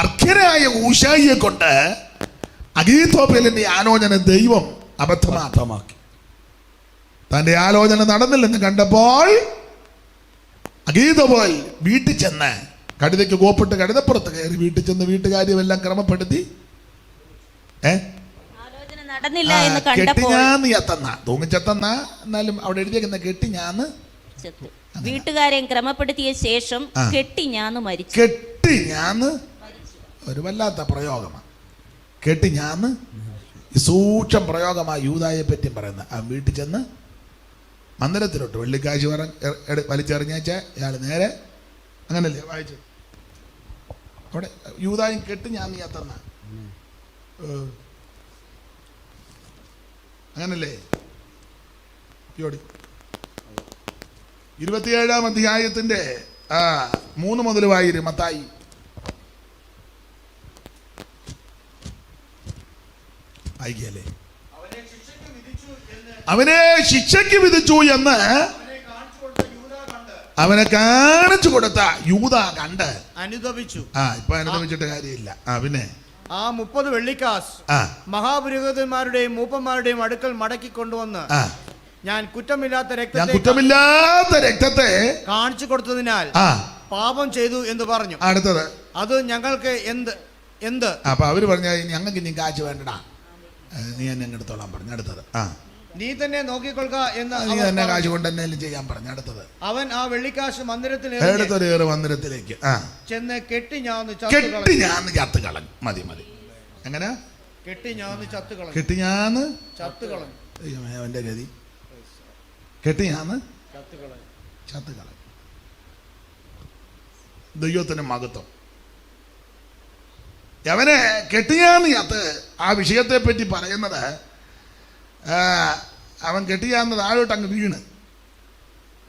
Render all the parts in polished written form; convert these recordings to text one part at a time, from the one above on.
അർഖ്യനായ ഊശായിയെ കൊണ്ട് അഗീഥോപ്പേലിന്റെ ആലോചന ദൈവം അബദ്ധമാക്കി. തന്റെ ആലോചന നടന്നില്ലെന്ന് കണ്ടപ്പോൾ അഗീഥോപ്പേൽ വീട്ടിൽ ചെന്ന് കഴുതയ്ക്ക് കോപ്പിട്ട് കഴുതപ്പുറത്ത് കയറി വീട്ടിൽ ചെന്ന് വീട്ടുകാര്യമെല്ലാം ക്രമപ്പെടുത്തി തൂങ്ങിച്ചെത്തന്ന എന്നാലും അവിടെ എഴുതിയേക്കുന്ന കെട്ടിഞ്ഞാന്ന് വീട്ടുകാരെയും ക്രമപ്പെടുത്തിയ ശേഷം കെട്ടിഞ്ഞാന്ന് മരിച്ചു. കെട്ടിഞ്ഞാന്ന് ഒരു വല്ലാത്ത പ്രയോഗമാണ്. കെട്ടിഞ്ഞാന്ന് സൂക്ഷം പ്രയോഗമാണ് യൂദായെ പറ്റി പറയുന്നത്. ആ വീട്ടിൽ ചെന്ന് മന്ദിരത്തിലോട്ട് വെള്ളിക്കാശ് വലിച്ചെറിഞ്ഞേച്ച ഇയാൾ നേരെ അങ്ങനല്ലേ വായിച്ചു. അവിടെ യൂദായും കെട്ടിഞ്ഞാന്ന് തന്ന അങ്ങനല്ലേ. 27-ാം അധ്യായത്തിന്റെ 3 മുതൽ വായിര് മത്തായി. വായിക്കല്ലേ. അവനെ ശിക്ഷയ്ക്ക് വിധിച്ചു എന്ന് അവനെ കാണിച്ചു കൊടുത്ത യൂദ കണ്ട് അനുദപിച്ചു. ഇപ്പൊ അനുദപിച്ചിട്ട് കാര്യമില്ല. പിന്നെ ആ 30 വെള്ളിക്കാശ് മഹാപുരോഹിതന്മാരുടെയും മൂപ്പന്മാരുടെയും അടുക്കൽ മടക്കി കൊണ്ടുവന്ന് ഞാൻ കുറ്റമില്ലാത്ത രക്തത്തെ കാണിച്ചു കൊടുത്തതിനാൽ പാപം ചെയ്തു എന്ന് പറഞ്ഞു. അടുത്തത് അത് ഞങ്ങൾക്ക് എന്ത് അപ്പൊ അവര് പറഞ്ഞ ഞങ്ങൾക്ക് ഇനി കാശ് വേണ്ടടാ, നീ എന്നെ എടുത്തോളാൻ പറഞ്ഞു. അടുത്തത് നീ തന്നെ നോക്കിക്കൊള്ളുക എന്ന് നീ തന്നെ കാശ് കൊണ്ട് എന്തെങ്കിലും ചെയ്യാൻ പറഞ്ഞു. അടുത്തത് അവൻ ആ വെള്ളിക്കാശ് മന്ദിരത്തിലേക്ക് ചെന്ന് കെട്ടിഞ്ഞാന്ന് ചത്ത് കളഞ്ഞു. മതി എങ്ങനെ കെട്ടിഞ്ഞാന്ന് ചത്ത് കളഞ്ഞു. അവന്റെ ഗതി കെട്ടിഞ്ഞാന്ന് ചത്ത് കളഞ്ഞു. ദൈവത്തിന് മഹത്വം. അവനെ കെട്ടിയാന്ന് ചത്ത്. ആ വിഷയത്തെ പറ്റി പറയുന്നത് അവൻ കെട്ടിയാന്ന് താഴോട്ട് അങ്ങ്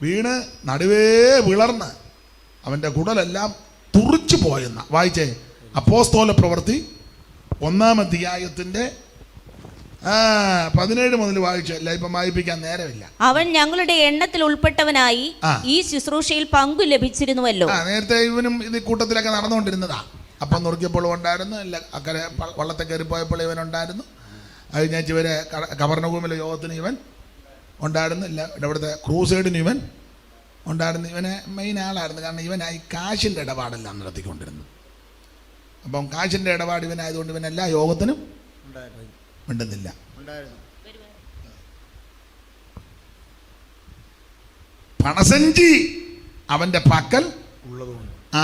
വീണ് നടുവേ വിളർന്ന് അവൻ്റെ കുടലെല്ലാം തുറിച്ചു പോയെന്ന. വായിച്ചേ അപ്പോസ്തല പ്രവൃത്തി 1-ാം അധ്യായത്തിന്റെ 17 മുതൽ വായിച്ചല്ല. ഇപ്പം വായിപ്പിക്കാൻ നേരമില്ല. അവൻ ഞങ്ങളുടെ എണ്ണത്തിൽ ഉൾപ്പെട്ടവനായി ഈ ശുശ്രൂഷയിൽ പങ്കു ലഭിച്ചിരുന്നുവല്ലോ. നേരത്തെ ഇവനും ഇത് കൂട്ടത്തിലൊക്കെ നടന്നുകൊണ്ടിരുന്നതാ. അപ്പം നുറുക്കിയപ്പോഴും ഉണ്ടായിരുന്നു, അക്കരെ വള്ളത്തെ കയറിപ്പോയപ്പോൾ ഇവനുണ്ടായിരുന്നു. അത് ഞാൻ ഇവരെ കവർന്നഭൂമിയിലെ യോഗത്തിന് ഇവൻ ഉണ്ടായിരുന്നു. ഇവിടുത്തെ ക്രൂസൈഡിന് ഇവൻ ഉണ്ടായിരുന്നു. ഇവനെ മെയിൻ ആളായിരുന്നു. കാരണം ഇവനായി കാശിൻ്റെ ഇടപാടെല്ലാം നടത്തിക്കൊണ്ടിരുന്നു. അപ്പം കാശിൻ്റെ ഇടപാട് ഇവനായതുകൊണ്ട് ഇവൻ എല്ലാ യോഗത്തിനും മിണ്ടുന്നില്ല. പണസഞ്ചി അവൻ്റെ പക്കൽ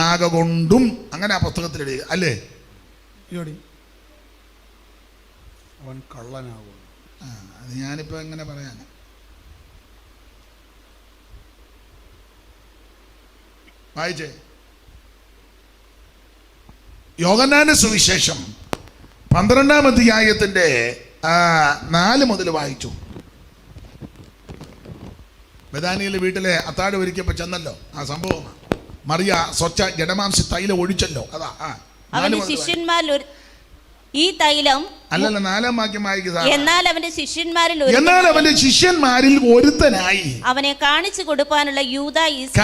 ആകെ കൊണ്ടും അങ്ങനെ ആ പുസ്തകത്തിൽ എഴുതി അല്ലേ. അവൻ കള്ളനാകും. അത് ഞാനിപ്പോൾ എങ്ങനെ പറയാൻ. വായിച്ചേ യോഹന്നാന്റെ സുവിശേഷം 12-ാം അധ്യായത്തിന്റെ 4 മുതൽ വായിച്ചു. ബഥാനിയിലെ വീട്ടിലെ അത്താഴം ഒരുക്കിയപ്പോൾ ചെന്നല്ലോ ആ സംഭവം. മറിയ സ്വച്ഛ ജഡമാംസി തൈലം ഒഴിച്ചല്ലോ. അതാ ശിഷ്യന്മാരിൽ ഈ തൈലം അല്ലല്ല 4-ാം വാക്യം വായിക്കുക. എന്നാൽ അവന്റെ ശിഷ്യന്മാരിൽ ഒരുത്തനായി അവനെ കാണിച്ചു കൊടുക്കാനുള്ള യൂദ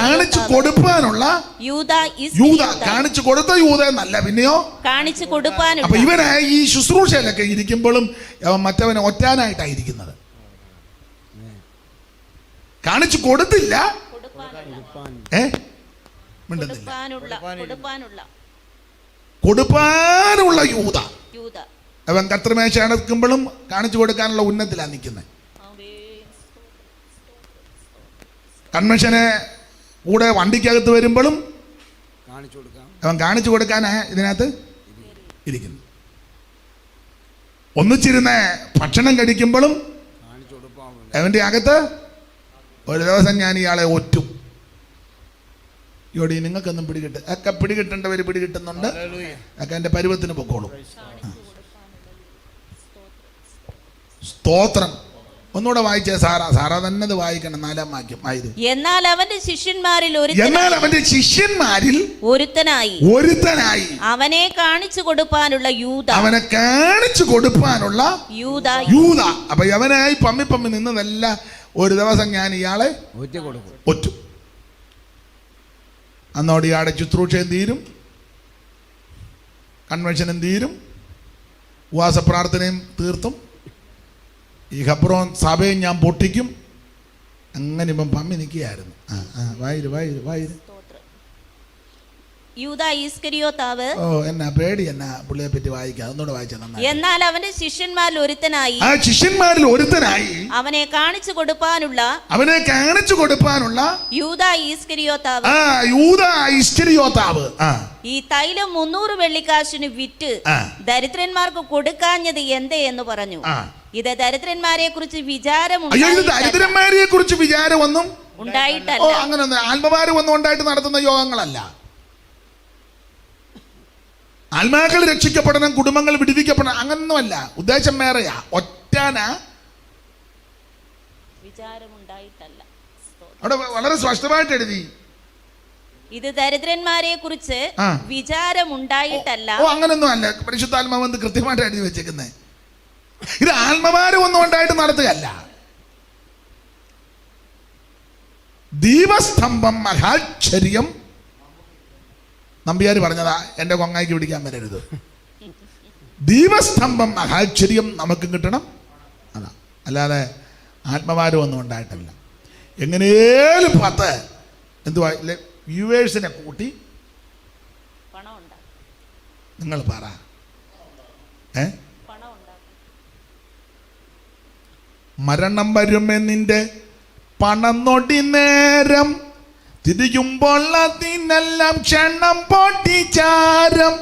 കാണിച്ചു കൊടുത്ത യൂദ എന്നല്ല, പിന്നെയോ കാണിച്ചു കൊടുക്കാനുള്ള. അപ്പൊ ഇവനായി ഈ ശുശ്രൂഷയിലൊക്കെ ഇരിക്കുമ്പോഴും മറ്റവനെ ഒറ്റാനായിട്ടായിരിക്കുന്നത്. കാണിച്ചു കൊടുത്തില്ല, കൊടുപ്പാനുള്ള യൂദ. അവൻ കർത്തൃമേശ അടക്കുമ്പോഴും കാണിച്ചു കൊടുക്കാനുള്ള ഉന്നത്തിലാണ് നിൽക്കുന്നത്. കൺവെൻഷനെ കൂടെ വണ്ടിക്കകത്ത് വരുമ്പോഴും അവൻ കാണിച്ചു കൊടുക്കാനാ ഇതിനകത്ത് ഇരിക്കുന്നു. ഒന്നിച്ചിരുന്ന് ഭക്ഷണം കഴിക്കുമ്പോഴും അവൻ്റെ അകത്ത് ഒരു ദിവസം ഞാൻ ഇയാളെ ഒറ്റും. ഇവിടെ നിങ്ങൾക്കൊന്നും ഒക്കെ പിടികിട്ടേണ്ടവർ പിടികിട്ടുന്നുണ്ട്. ഒക്കെ എൻ്റെ പരുവത്തിന് പൊക്കോളും. സ്തോത്രം. ഒന്നുകൂടെ വായിച്ചേ സാറാ തന്നെ അത് വായിക്കണം. 4-ാം വാക്യം ആയിരുന്നു. എന്നാൽ അവന്റെ ശിഷ്യന്മാരിൽ ഒരുത്തനായി അവനെ കാണിച്ചു കൊടുക്കാനുള്ള യൂദ. അപ്പൊ അവനായി പമ്മി നിന്നതല്ല. ഒരു ദിവസം ഞാൻ ഇയാളെ ഒറ്റു. അന്നോട് ഇയാളുടെ ശുശ്രൂഷയും തീരും. കൺവെൻഷനും തീരും, ഉപവാസ പ്രാർത്ഥനയും തീർത്തും, ഈ ഹബ്രോൻ സഭയും ഞാൻ പൊട്ടിക്കും. അങ്ങനെ ഇപ്പം പമ്മി നിൽക്കുകയായിരുന്നു. വായിര് യൂദാ ഈസ്കരിയോത്താവ്. ഓ, എന്നാ പേടി, എന്നാ പുള്ളിയെ പറ്റി വായിക്കാം, ഒന്നുകൂടെ വായിച്ചാൽ നന്നായി. എന്നാൽ അവന്റെ ശിഷ്യന്മാരിൽ ഒരുത്തനായി, ആ ശിഷ്യന്മാരിൽ ഒരുത്തനായി അവനെ കാണിച്ചു കൊടുപ്പാനുള്ള യൂദാ ഈസ്കരിയോത്താവ്, യൂദാ ഈസ്കരിയോത്താവ് ഈ തൈലം 300 വെള്ളിക്കാശിന് വിറ്റ് ദരിദ്രന്മാർക്ക് കൊടുക്കാഞ്ഞത് എന്തേ എന്ന് പറഞ്ഞു. ഇത് ദരിദ്രന്മാരെ കുറിച്ച് ദരിദ്രന്മാരെ കുറിച്ച് വിചാരമൊന്നും ഉണ്ടായിട്ടല്ല. അങ്ങനെ ആത്മഭാരം ഒന്നും ഉണ്ടായിട്ട് നടത്തുന്ന യോഗങ്ങളല്ല. ആത്മാക്കൾ രക്ഷിക്കപ്പെടണം, കുടുംബങ്ങൾ വിടുവിക്കപ്പെടണം, അങ്ങനൊന്നുമല്ല. ഉദ്ദേശം വേറെയാ. ഒറ്റാന വിചാരമുണ്ടായിട്ടല്ല. അവിടെ വളരെ സ്പഷ്ടമായിട്ട് എഴുതി, ഇത് ദരിദ്രന്മാരെ കുറിച്ച് വിചാരമുണ്ടായിട്ടല്ല. ഓ, അങ്ങനൊന്നും അല്ല. പരിശുദ്ധാത്മാവ് എന്ന് കൃത്യമായിട്ട് എഴുതി വെച്ചേക്കുന്നേ. ഇത് ആത്മഭാരം ഒന്നും ഉണ്ടായിട്ട് നടത്തുകയല്ല. ദീപസ്തംഭം മഹാശ്ചര്യം. നമ്പ്യാർ പറഞ്ഞതാ, എൻ്റെ കൊങ്ങായിക്ക് പിടിക്കാൻ വരരുത്. ദീപസ്തംഭം മഹാശ്ചര്യം നമുക്കും കിട്ടണം, അതാ. അല്ലാതെ ആത്മഭാരം ഒന്നും ഉണ്ടായിട്ടല്ല. എങ്ങനെയും 10 എന്തുവാ വ്യൂവേഴ്സിനെ കൂട്ടി നിങ്ങൾ പറ, മരണം വരുമെന്നിൻ്റെ പണം നൊടി നേരം, തിരിയുമ്പോൾ അതിനെല്ലാം ക്ഷണം പൊട്ടിച്ചാരം.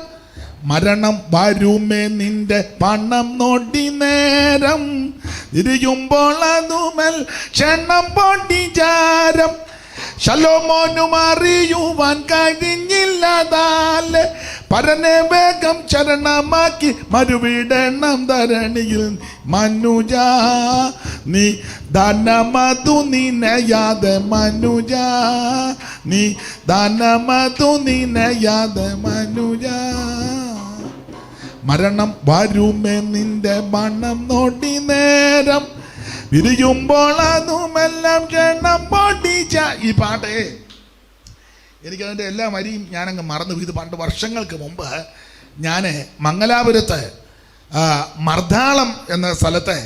മരണം വരുമേ നിന്റെ പണം നൊടി നേരം, തിരിയുമ്പോൾ അതുമൽ ക്ഷണം പൊട്ടിച്ചാരം. ശലോമോനും അറിയുവാൻ കഴിഞ്ഞില്ലതാല്, പരനെ വേഗം ചരണമാക്കി മരുവിടണം ധരണിയിൽ. മനുജ നീ ദാനമതു നിനയാതെ, മനുജ നീ ദാനമതു നിനയാതെ, മനുജ. മരണം വരുമേ നിന്റെ മണം നോട്ടി നേരം, വിരിയുമ്പോൾ അതുമെല്ലാം ക്ഷണം പൊട്ടിച്ച. ഈ പാട്ടേ എനിക്കതിൻ്റെ എല്ലാ വരിയും ഞാനങ്ങ് മറന്നു. ഇത് പണ്ട് വർഷങ്ങൾക്ക് മുമ്പ് ഞാൻ മംഗലാപുരത്ത് മർദ്ദാളം എന്ന സ്ഥലത്തെ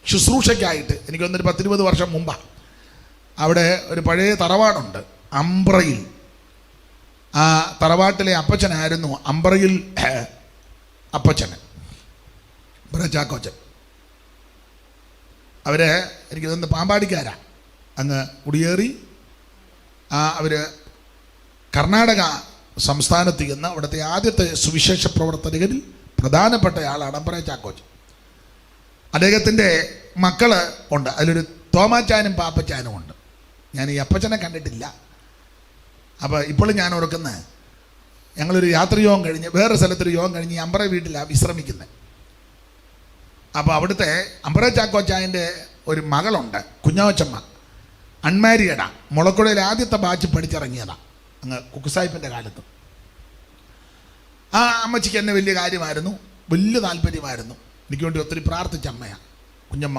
ശുശ്രൂഷയ്ക്കായിട്ട്, എനിക്കൊന്നൊരു 10-20 വർഷം മുമ്പാണ്. അവിടെ ഒരു പഴയ തറവാടുണ്ട് അമ്പ്രയിൽ. ആ തറവാട്ടിലെ അപ്പച്ചനായിരുന്നു അമ്പ്രയിൽ അപ്പച്ചന്, ചാക്കോച്ചൻ. അവര് എനിക്ക് തോന്നുന്നു പാമ്പാടിക്കാരാ. അങ്ങ് കുടിയേറി അവർ കർണാടക സംസ്ഥാനത്ത് ചെന്ന് അവിടുത്തെ ആദ്യത്തെ സുവിശേഷ പ്രവർത്തകരിൽ പ്രധാനപ്പെട്ട ആളാണ് അമ്പറ ചാക്കോച്ചൻ. അദ്ദേഹത്തിൻ്റെ മക്കള് ഉണ്ട്. അതിലൊരു തോമാച്ചാനും പാപ്പച്ചാനും ഉണ്ട്. ഞാൻ ഈ അപ്പച്ചനെ കണ്ടിട്ടില്ല. അപ്പോൾ ഇപ്പോഴും ഞാൻ ഓർക്കുന്നത്, ഞങ്ങളൊരു യാത്രിയോഗം കഴിഞ്ഞ് വേറെ സ്ഥലത്തൊരു യോഗം കഴിഞ്ഞ് ഈ അമ്പറ വീട്ടിലാണ് വിശ്രമിക്കുന്നത്. അപ്പോൾ അവിടുത്തെ അമ്പറ ചാക്കോച്ചായൻ്റെ ഒരു മകളുണ്ട്, കുഞ്ഞാവച്ചമ്മ, അൺമാരിയഡാ. മുളക്കുടയിൽ ആദ്യത്തെ ബാച്ച് പഠിച്ചിറങ്ങിയതാണ് അങ്ങ് കുക്കുസാഹിബിൻ്റെ കാലത്ത്. ആ അമ്മച്ചിക്ക് എന്നെ വലിയ കാര്യമായിരുന്നു, വലിയ താല്പര്യമായിരുന്നു. എനിക്ക് വേണ്ടി ഒത്തിരി പ്രാർത്ഥിച്ച അമ്മയാണ് കുഞ്ഞമ്മ.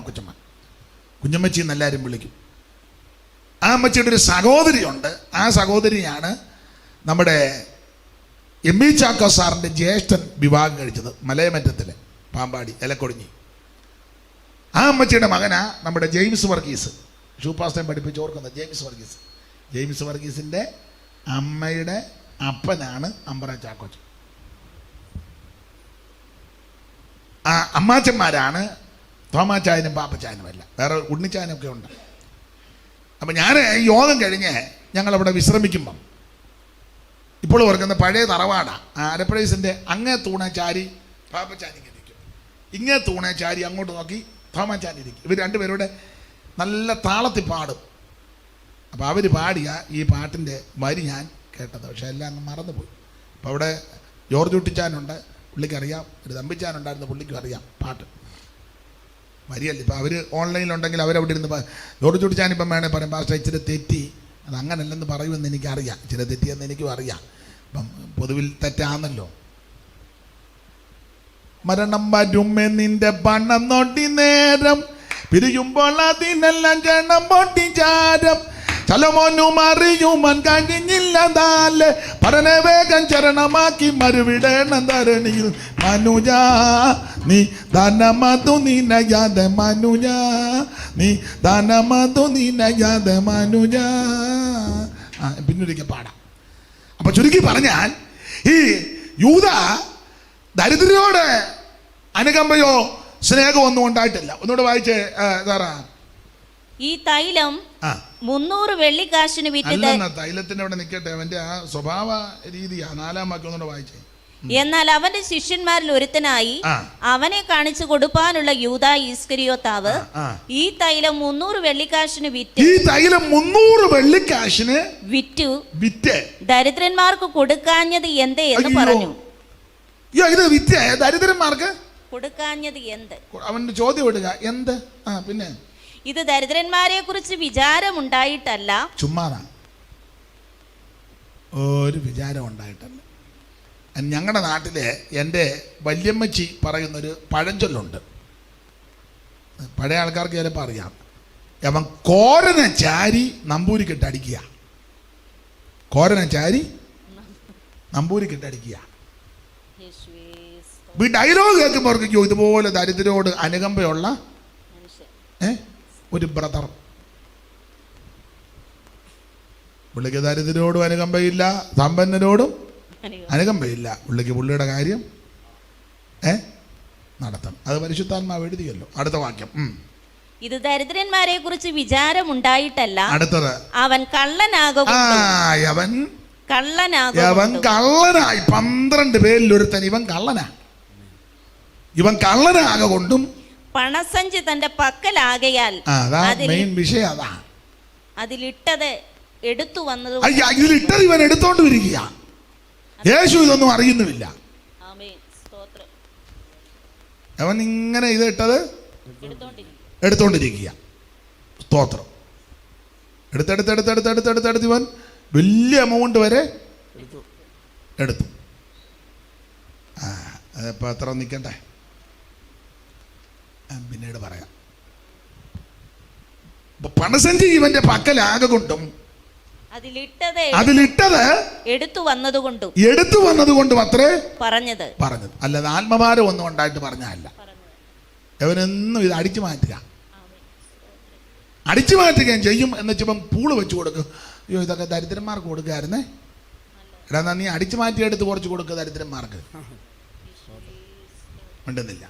കുഞ്ഞമ്മച്ചി എന്നെല്ലാവരും വിളിക്കും. ആ അമ്മച്ചിയുടെ ഒരു സഹോദരിയുണ്ട്. ആ സഹോദരിയാണ് നമ്മുടെ എം.ഇ. ചാക്കോ സാറിൻ്റെ ജ്യേഷ്ഠൻ വിവാഹം കഴിച്ചത് മലയമറ്റത്തിൽ, പാമ്പാടി എലക്കൊടിഞ്ഞി. ആ അമ്മച്ചിയുടെ മകനാ നമ്മുടെ ജെയിംസ് വർഗീസ്, ഷൂപ്പാസ്റ്റേൻ പഠിപ്പിച്ച് ഓർക്കുന്നത് ജെയിംസ് വർഗീസിൻ്റെ അമ്മയുടെ അപ്പനാണ് അമ്പറ ചാക്കോച്ചൻ. ആ അമ്മാച്ചന്മാരാണ് തോമാച്ചായനും പാപ്പച്ചായനും അല്ല, വേറെ ഉണ്ണിച്ചായനൊക്കെ ഉണ്ട്. അപ്പം ഞാൻ ഈ യോഗം കഴിഞ്ഞ് ഞങ്ങളവിടെ വിശ്രമിക്കുമ്പം ഇപ്പോൾ ഓർക്കുന്ന പഴയ തറവാടാണ്. ആ അരപ്രൈസിൻ്റെ അങ്ങേ തൂണെ ചാരി പാപ്പച്ചാനിക്ക് ഇരിക്കും, ഇങ്ങേ തൂണെ ചാരി അങ്ങോട്ട് നോക്കി തോമാച്ചാനിരിക്കും. ഇവർ രണ്ടുപേരുടെ നല്ല താളത്തിൽ പാടും. അപ്പോൾ അവർ പാടിയ ഈ പാട്ടിൻ്റെ വരി ഞാൻ കേട്ടത്, പക്ഷേ എല്ലാം അങ്ങ് മറന്നുപോയി. അപ്പോൾ അവിടെ ജോർജ് കുട്ടിച്ചാനുണ്ട്, പുള്ളിക്കറിയാം. ഒരു തമ്പിച്ചാനുണ്ടായിരുന്നു, പുള്ളിക്കും അറിയാം പാട്ട് വരിയല്ല. ഇപ്പോൾ അവർ ഓൺലൈനിലുണ്ടെങ്കിൽ അവരവിടെ ഇരുന്ന് ജോർജ് കുട്ടിച്ചാനിപ്പം വേണേൽ പറയും, പാസ്റ്റർ ഇച്ചിരി തെറ്റി, അത് അങ്ങനല്ലെന്ന് പറയുമെന്ന് എനിക്കറിയാം, ഇച്ചിരി തെറ്റിയെന്ന് എനിക്കും അറിയാം. അപ്പം പൊതുവിൽ തെറ്റാന്നല്ലോ. മരണം വരുമേ നിന്റെ പണം നൊടി നേരം, പിരിയുമ്പോൾ അതിനെല്ലാം ജനം പൊട്ടിച്ചാരം. ചലമോനും അറിയുമൻ കഴിഞ്ഞില്ലതാല് പരനെ വേഗം ചരണമാക്കി മറുവിടേണം ധരണിയിൽ മനുജ നീ ധനമതു നിനയാതെ മനുജ നീ ധനമതു നിനയാതെ മനുജ. പിന്നൊരിക്കൽ പാടാം. അപ്പൊ ചുരുക്കി പറഞ്ഞാൽ ഈ യൂദ ദരിദ്രരോട് അനുകമ്പയോ സ്നേഹമോ ഒന്നും ഉണ്ടായിട്ടില്ല. ഒന്നുകൂടെ വായിച്ചേ സാറാ. ഈ തൈലം 300 വെള്ളിക്കാശിന് വിറ്റ് തൈലത്തിന്റെ അവിടെ നിൽക്കട്ടെ, അവന്റെ ആ സ്വഭാവ രീതിയാ. 4-ാം വാക്യം ഒന്നുകൂടെ വായിച്ചേ. എന്നാൽ അവന്റെ ശിഷ്യന്മാരിൽ ഒരുത്തനായി അവനെ കാണിച്ചു കൊടുപ്പാനുള്ള യൂദാ ഇസ്കരിയോത്താവ് ഈ തൈലം 300 വെള്ളിക്കാശിന് വിറ്റ് ദരിദ്രന്മാർക്ക് കൊടുക്കാഞ്ഞത് എന്തേ എന്ന് പറഞ്ഞു. ഇത് വിറ്റ് ദരിദ്രന്മാർക്ക് കൊടുക്കാഞ്ഞത് എന്ത്? അവന്റെ ചോദ്യം വിടുക എന്ത്? പിന്നെ ഇത് ദരിദ്രന്മാരെ കുറിച്ച് വിചാരമുണ്ടായിട്ടല്ല, ചുമ്മാതാ, ഒരു വിചാരം ഉണ്ടായിട്ടല്ല. ഞങ്ങളുടെ നാട്ടിലെ എൻ്റെ വല്യമ്മച്ചി പറയുന്നൊരു പഴഞ്ചൊല്ലുണ്ട്. പഴയ ആൾക്കാർക്ക് ചിലപ്പോൾ അറിയാം. അവൻ കോരനെ ചാരി നമ്പൂരിക്കിട്ട് അടിക്കുക. കോരനെ ചാരി നമ്പൂരിക്കിട്ട് അടിക്കുക. ഈ ഡയലോഗ് കേൾക്കുമ്പോൾ അവർക്ക് ഇതുപോലെ ദരിദ്രരോട് അനുകമ്പയുള്ള ഒരു ബ്രദർ. പുള്ളിക്ക് ദരിദ്രരോടും അനുകമ്പയില്ല, സമ്പന്നരോടും അനുകമ്പയില്ല. പുള്ളിയുടെ കാര്യം നടത്തണം. അത് പരിശുദ്ധാത്മാവ് എഴുതിയല്ലോ. അടുത്ത വാക്യം. ഇത് ദരിദ്രന്മാരെ കുറിച്ച് വിചാരമുണ്ടായിട്ടല്ല, അടുത്തത് അവൻ കള്ളനാകും. അവൻ കള്ളനായി. 12 പേരിൽ ഒരുത്തൻ ഇവൻ കള്ളനാ. ഇവൻ കള്ളനാകൊണ്ടും പണസഞ്ചി തന്റെ പക്കലാകയാൽ മെയിൻ വിഷയം അതാ. അതിലിട്ടത് എടുത്തു വന്നത്. ഇതിലിട്ടത് ഇവൻ എടുത്തോണ്ട് വരിക. യേശു ഇതൊന്നും അറിയുന്നുമില്ല. അവൻ ഇങ്ങനെ ഇത് ഇട്ടത് എടുത്തോണ്ടിരിക്കുക. സ്തോത്രം. എടുത്തെടുത്ത് ഇവൻ വലിയ എമൗണ്ട് വരെ എടുത്തു. അതിപ്പോ അത്ര നിൽക്കട്ടെ, പിന്നീട് പറയാം. പണസഞ്ചി ഇവന്റെ പക്കലാകെ കൊണ്ടും അതിലിട്ടത് എടുത്തു വന്നതുകൊണ്ടും അത്രേ പറഞ്ഞത്. അല്ലാതെ ആത്മഭാരം ഒന്നും ഉണ്ടായിട്ട് പറഞ്ഞല്ല. അവനെന്നും ഇത് അടിച്ചു മാറ്റുകയും ചെയ്യും. എന്ന് വെച്ചപ്പം പൂള് വെച്ച് കൊടുക്കും. അയ്യോ ഇതൊക്കെ ദരിദ്രന്മാർക്ക് കൊടുക്കായിരുന്നേ. എടാ നീ അടിച്ചു മാറ്റിയെടുത്ത് കുറച്ച് കൊടുക്കുക ദരിദ്രന്മാർക്ക്. മിണ്ടുന്നില്ല.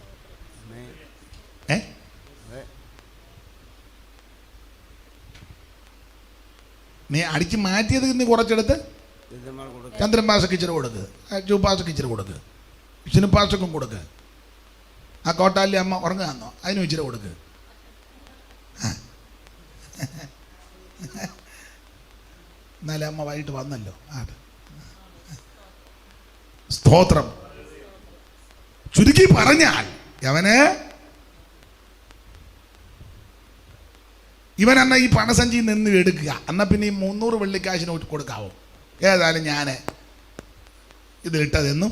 നീ അടിച്ച് മാറ്റിയത് നീ കുറച്ചെടുത്ത് ചന്ദ്രൻ പാസക്ക് ഇച്ചിരി കൊടുക്ക്, ചൂപ്പാസക്ക് ഇച്ചിരി കൊടുക്ക്, ശിനുപ്പാസക്കും കൊടുക്ക്. ആ കോട്ടാലി അമ്മ ഉറങ്ങാന്നോ അതിനും ഇച്ചിരി കൊടുക്ക്. എന്നാലും അമ്മ വൈകിട്ട് വന്നല്ലോ. സ്തോത്രം. ചുരുക്കി പറഞ്ഞാൽ ഇവൻ എന്നാ ഈ പണസഞ്ചിയിൽ നിന്ന് എടുക്കുക. എന്നാൽ പിന്നെ ഈ 300 വെള്ളിക്കാശിന് കൊടുക്കാവോ? ഏതായാലും ഞാൻ ഇതിലിട്ടതെന്നും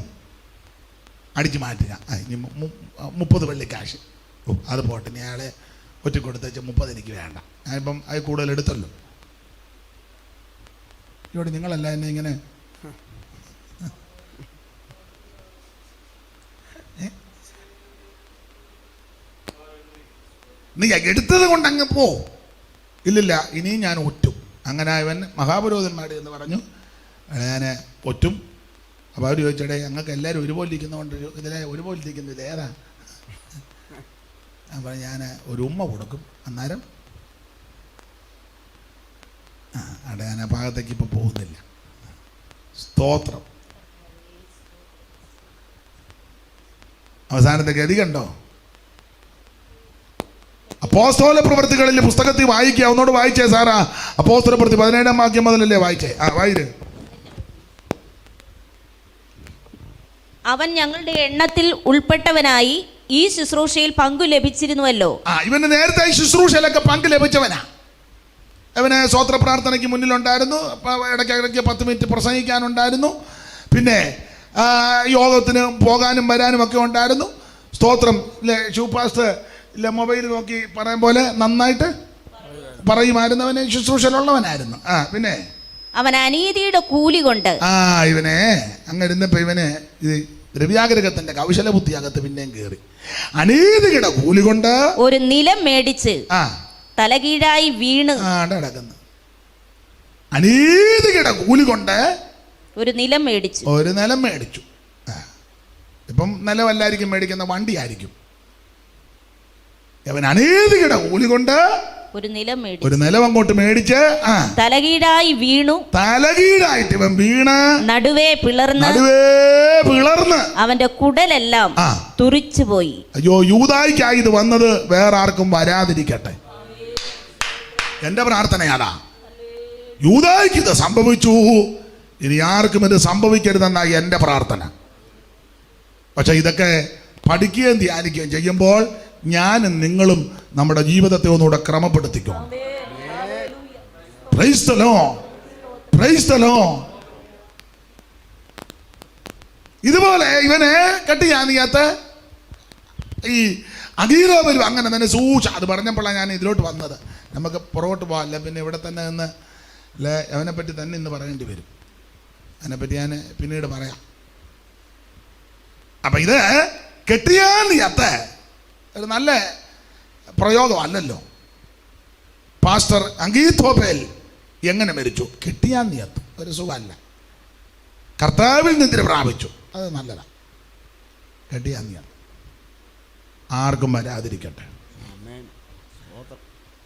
അടിച്ചു മാറ്റുക. ഇനി 30 വെള്ളിക്കാശ്. അത് പോട്ടെ, ഇനി അയാളെ ഒറ്റ കൊടുത്ത് വെച്ചാൽ 30 എനിക്ക് വേണ്ട. ഞാനിപ്പം അത് കൂടുതൽ എടുത്തല്ലോ. ഇവിടെ നിങ്ങളല്ല എന്നെ ഇങ്ങനെ നീ എടുത്തത് കൊണ്ട് അങ്ങ് പോ. ഇല്ലില്ല, ഇനിയും ഞാൻ ഒറ്റും. അങ്ങനെ ഇവൻ മഹാപുരോഹിതന്മാർ എന്ന് പറഞ്ഞു ഞാൻ ഒറ്റും. അപ്പോൾ അവർ ചോദിച്ചടേ ഞങ്ങൾക്ക് എല്ലാവരും ഒരുപോലെ ഇരിക്കുന്നതുകൊണ്ട് ഇതിനെ ഒരുപോലെ ഇരിക്കുന്നില്ല ഏതാ? അപ്പോൾ ഞാൻ ഒരു ഉമ്മ കൊടുക്കും. അന്നേരം അവിടെ ഞാൻ ആ ഭാഗത്തേക്ക് ഇപ്പോൾ പോകുന്നില്ല. സ്തോത്രം. അവസാനത്തെ ഗതി കണ്ടോ? അപ്പോസ്തല പ്രവൃത്തികളിലെ പുസ്തകത്തിൽ വായിക്കുക. ഒന്നോട് വായിച്ചേ സാറാ. അപ്പോസ്തല പ്രവൃത്തി 17-ാം വാക്യം മുതലല്ലേ വായിച്ചേ? വായിര്. അവൻ ഞങ്ങളുടെ എണ്ണത്തിൽ ഉൾപ്പെട്ടവനായി ഈ ശുശ്രൂഷയിൽ പങ്കു ലഭിച്ചിരുന്നുവല്ലോ. ഇവന് നേരത്തെ ഈ ശുശ്രൂഷയിലൊക്കെ പങ്ക് ലഭിച്ചവനാ. അവന് സ്വോത്ര പ്രാർത്ഥനയ്ക്ക് മുന്നിലുണ്ടായിരുന്നു. ഇടയ്ക്കിടയ്ക്ക് 10 മിനിറ്റ് പ്രസംഗിക്കാനുണ്ടായിരുന്നു. പിന്നെ യോഗത്തിന് പോകാനും വരാനും ഒക്കെ ഉണ്ടായിരുന്നു. സ്തോത്രം. ഷൂപാസ്റ്റ് മൊബൈൽ നോക്കി പറയും പോലെ നന്നായിട്ട് പറയുമായിരുന്നവന് ശുശ്രൂഷയിലുള്ളവനായിരുന്നു. പിന്നെ അവൻ അനീതിയുടെ കൂലി കൊണ്ട് ഇവനെ അങ്ങനെ ഇരുന്നപ്പോ ഇവന് ഇത് ദ്രവ്യാഗ്രഹത്തിന്റെ കൗശല ബുദ്ധിയകത്ത് പിന്നെയും കയറി. അനീതിയുടെ കൂലി കൊണ്ട് ഒരു നിലം മേടിച്ച് തലകീഴായി വീണ് കിടക്കുന്നു. അനീതിയുടെ കൂലി കൊണ്ട് ഒരു നിലം മേടിച്ചു. ഇപ്പം നിലമല്ലായിരിക്കും മേടിക്കുന്ന, വണ്ടിയായിരിക്കും. അവൻ അനീതിയുടെ കൂലി കൊണ്ട് ഒരു നിലം അങ്ങോട്ട് മേടിച്ച് തലകീഴായി വീണു. തലകീഴായിട്ട് ഇവൻ വീണ് നടുവേ പിളർന്ന് അവന്റെ കുടലെല്ലാം തുറിച്ചുപോയി. അയ്യോ, യൂദായിക്കായി ഇത് വന്നത് വേറെ ആർക്കും വരാതിരിക്കട്ടെ. എന്റെ പ്രാർത്ഥനയാടാ, യൂദായിക്ക് ഇത് സംഭവിച്ചു, ഇനി ആർക്കും ഇത് സംഭവിക്കരുതെന്നായി എൻ്റെ പ്രാർത്ഥന. പക്ഷെ ഇതൊക്കെ പഠിക്കുകയും ധ്യാനിക്കുകയും ചെയ്യുമ്പോൾ ഞാനും നിങ്ങളും നമ്മുടെ ജീവിതത്തെ ഒന്നുകൂടെ ക്രമപ്പെടുത്തിക്കും. Praise the Lord, praise the Lord. ഇതുപോലെ ഇവനെ കെട്ടിയാനിയത്ത് ഈ അഗീറോബലും അങ്ങനെ തന്നെ അത് പറഞ്ഞപ്പോഴാണ് ഞാൻ ഇതിലോട്ട് വന്നത്. നമുക്ക് പുറകോട്ട് പോകാമല്ല, പിന്നെ ഇവിടെ തന്നെ നിന്ന് അല്ലേ അവനെപ്പറ്റി തന്നെ ഇന്ന് പറയേണ്ടി വരും. അതിനെപ്പറ്റി ഞാൻ പിന്നീട് പറയാം. അപ്പം ഇത് കെട്ടിയാനിയത്ത് ഒരു നല്ല പ്രയോഗമല്ലല്ലോ. പാസ്റ്റർ അഗീഥോപ്പേൽ എങ്ങനെ മരിച്ചു? കെട്ടിയാനിയത്ത് ഒരു സുഖമല്ല. കർത്താവിൽ നിന്നിട്ട് പ്രാപിച്ചു, അത് നല്ലതാണ്. കെട്ടിയാനിയത്ത് ആർക്കും വരാതിരിക്കട്ടെ.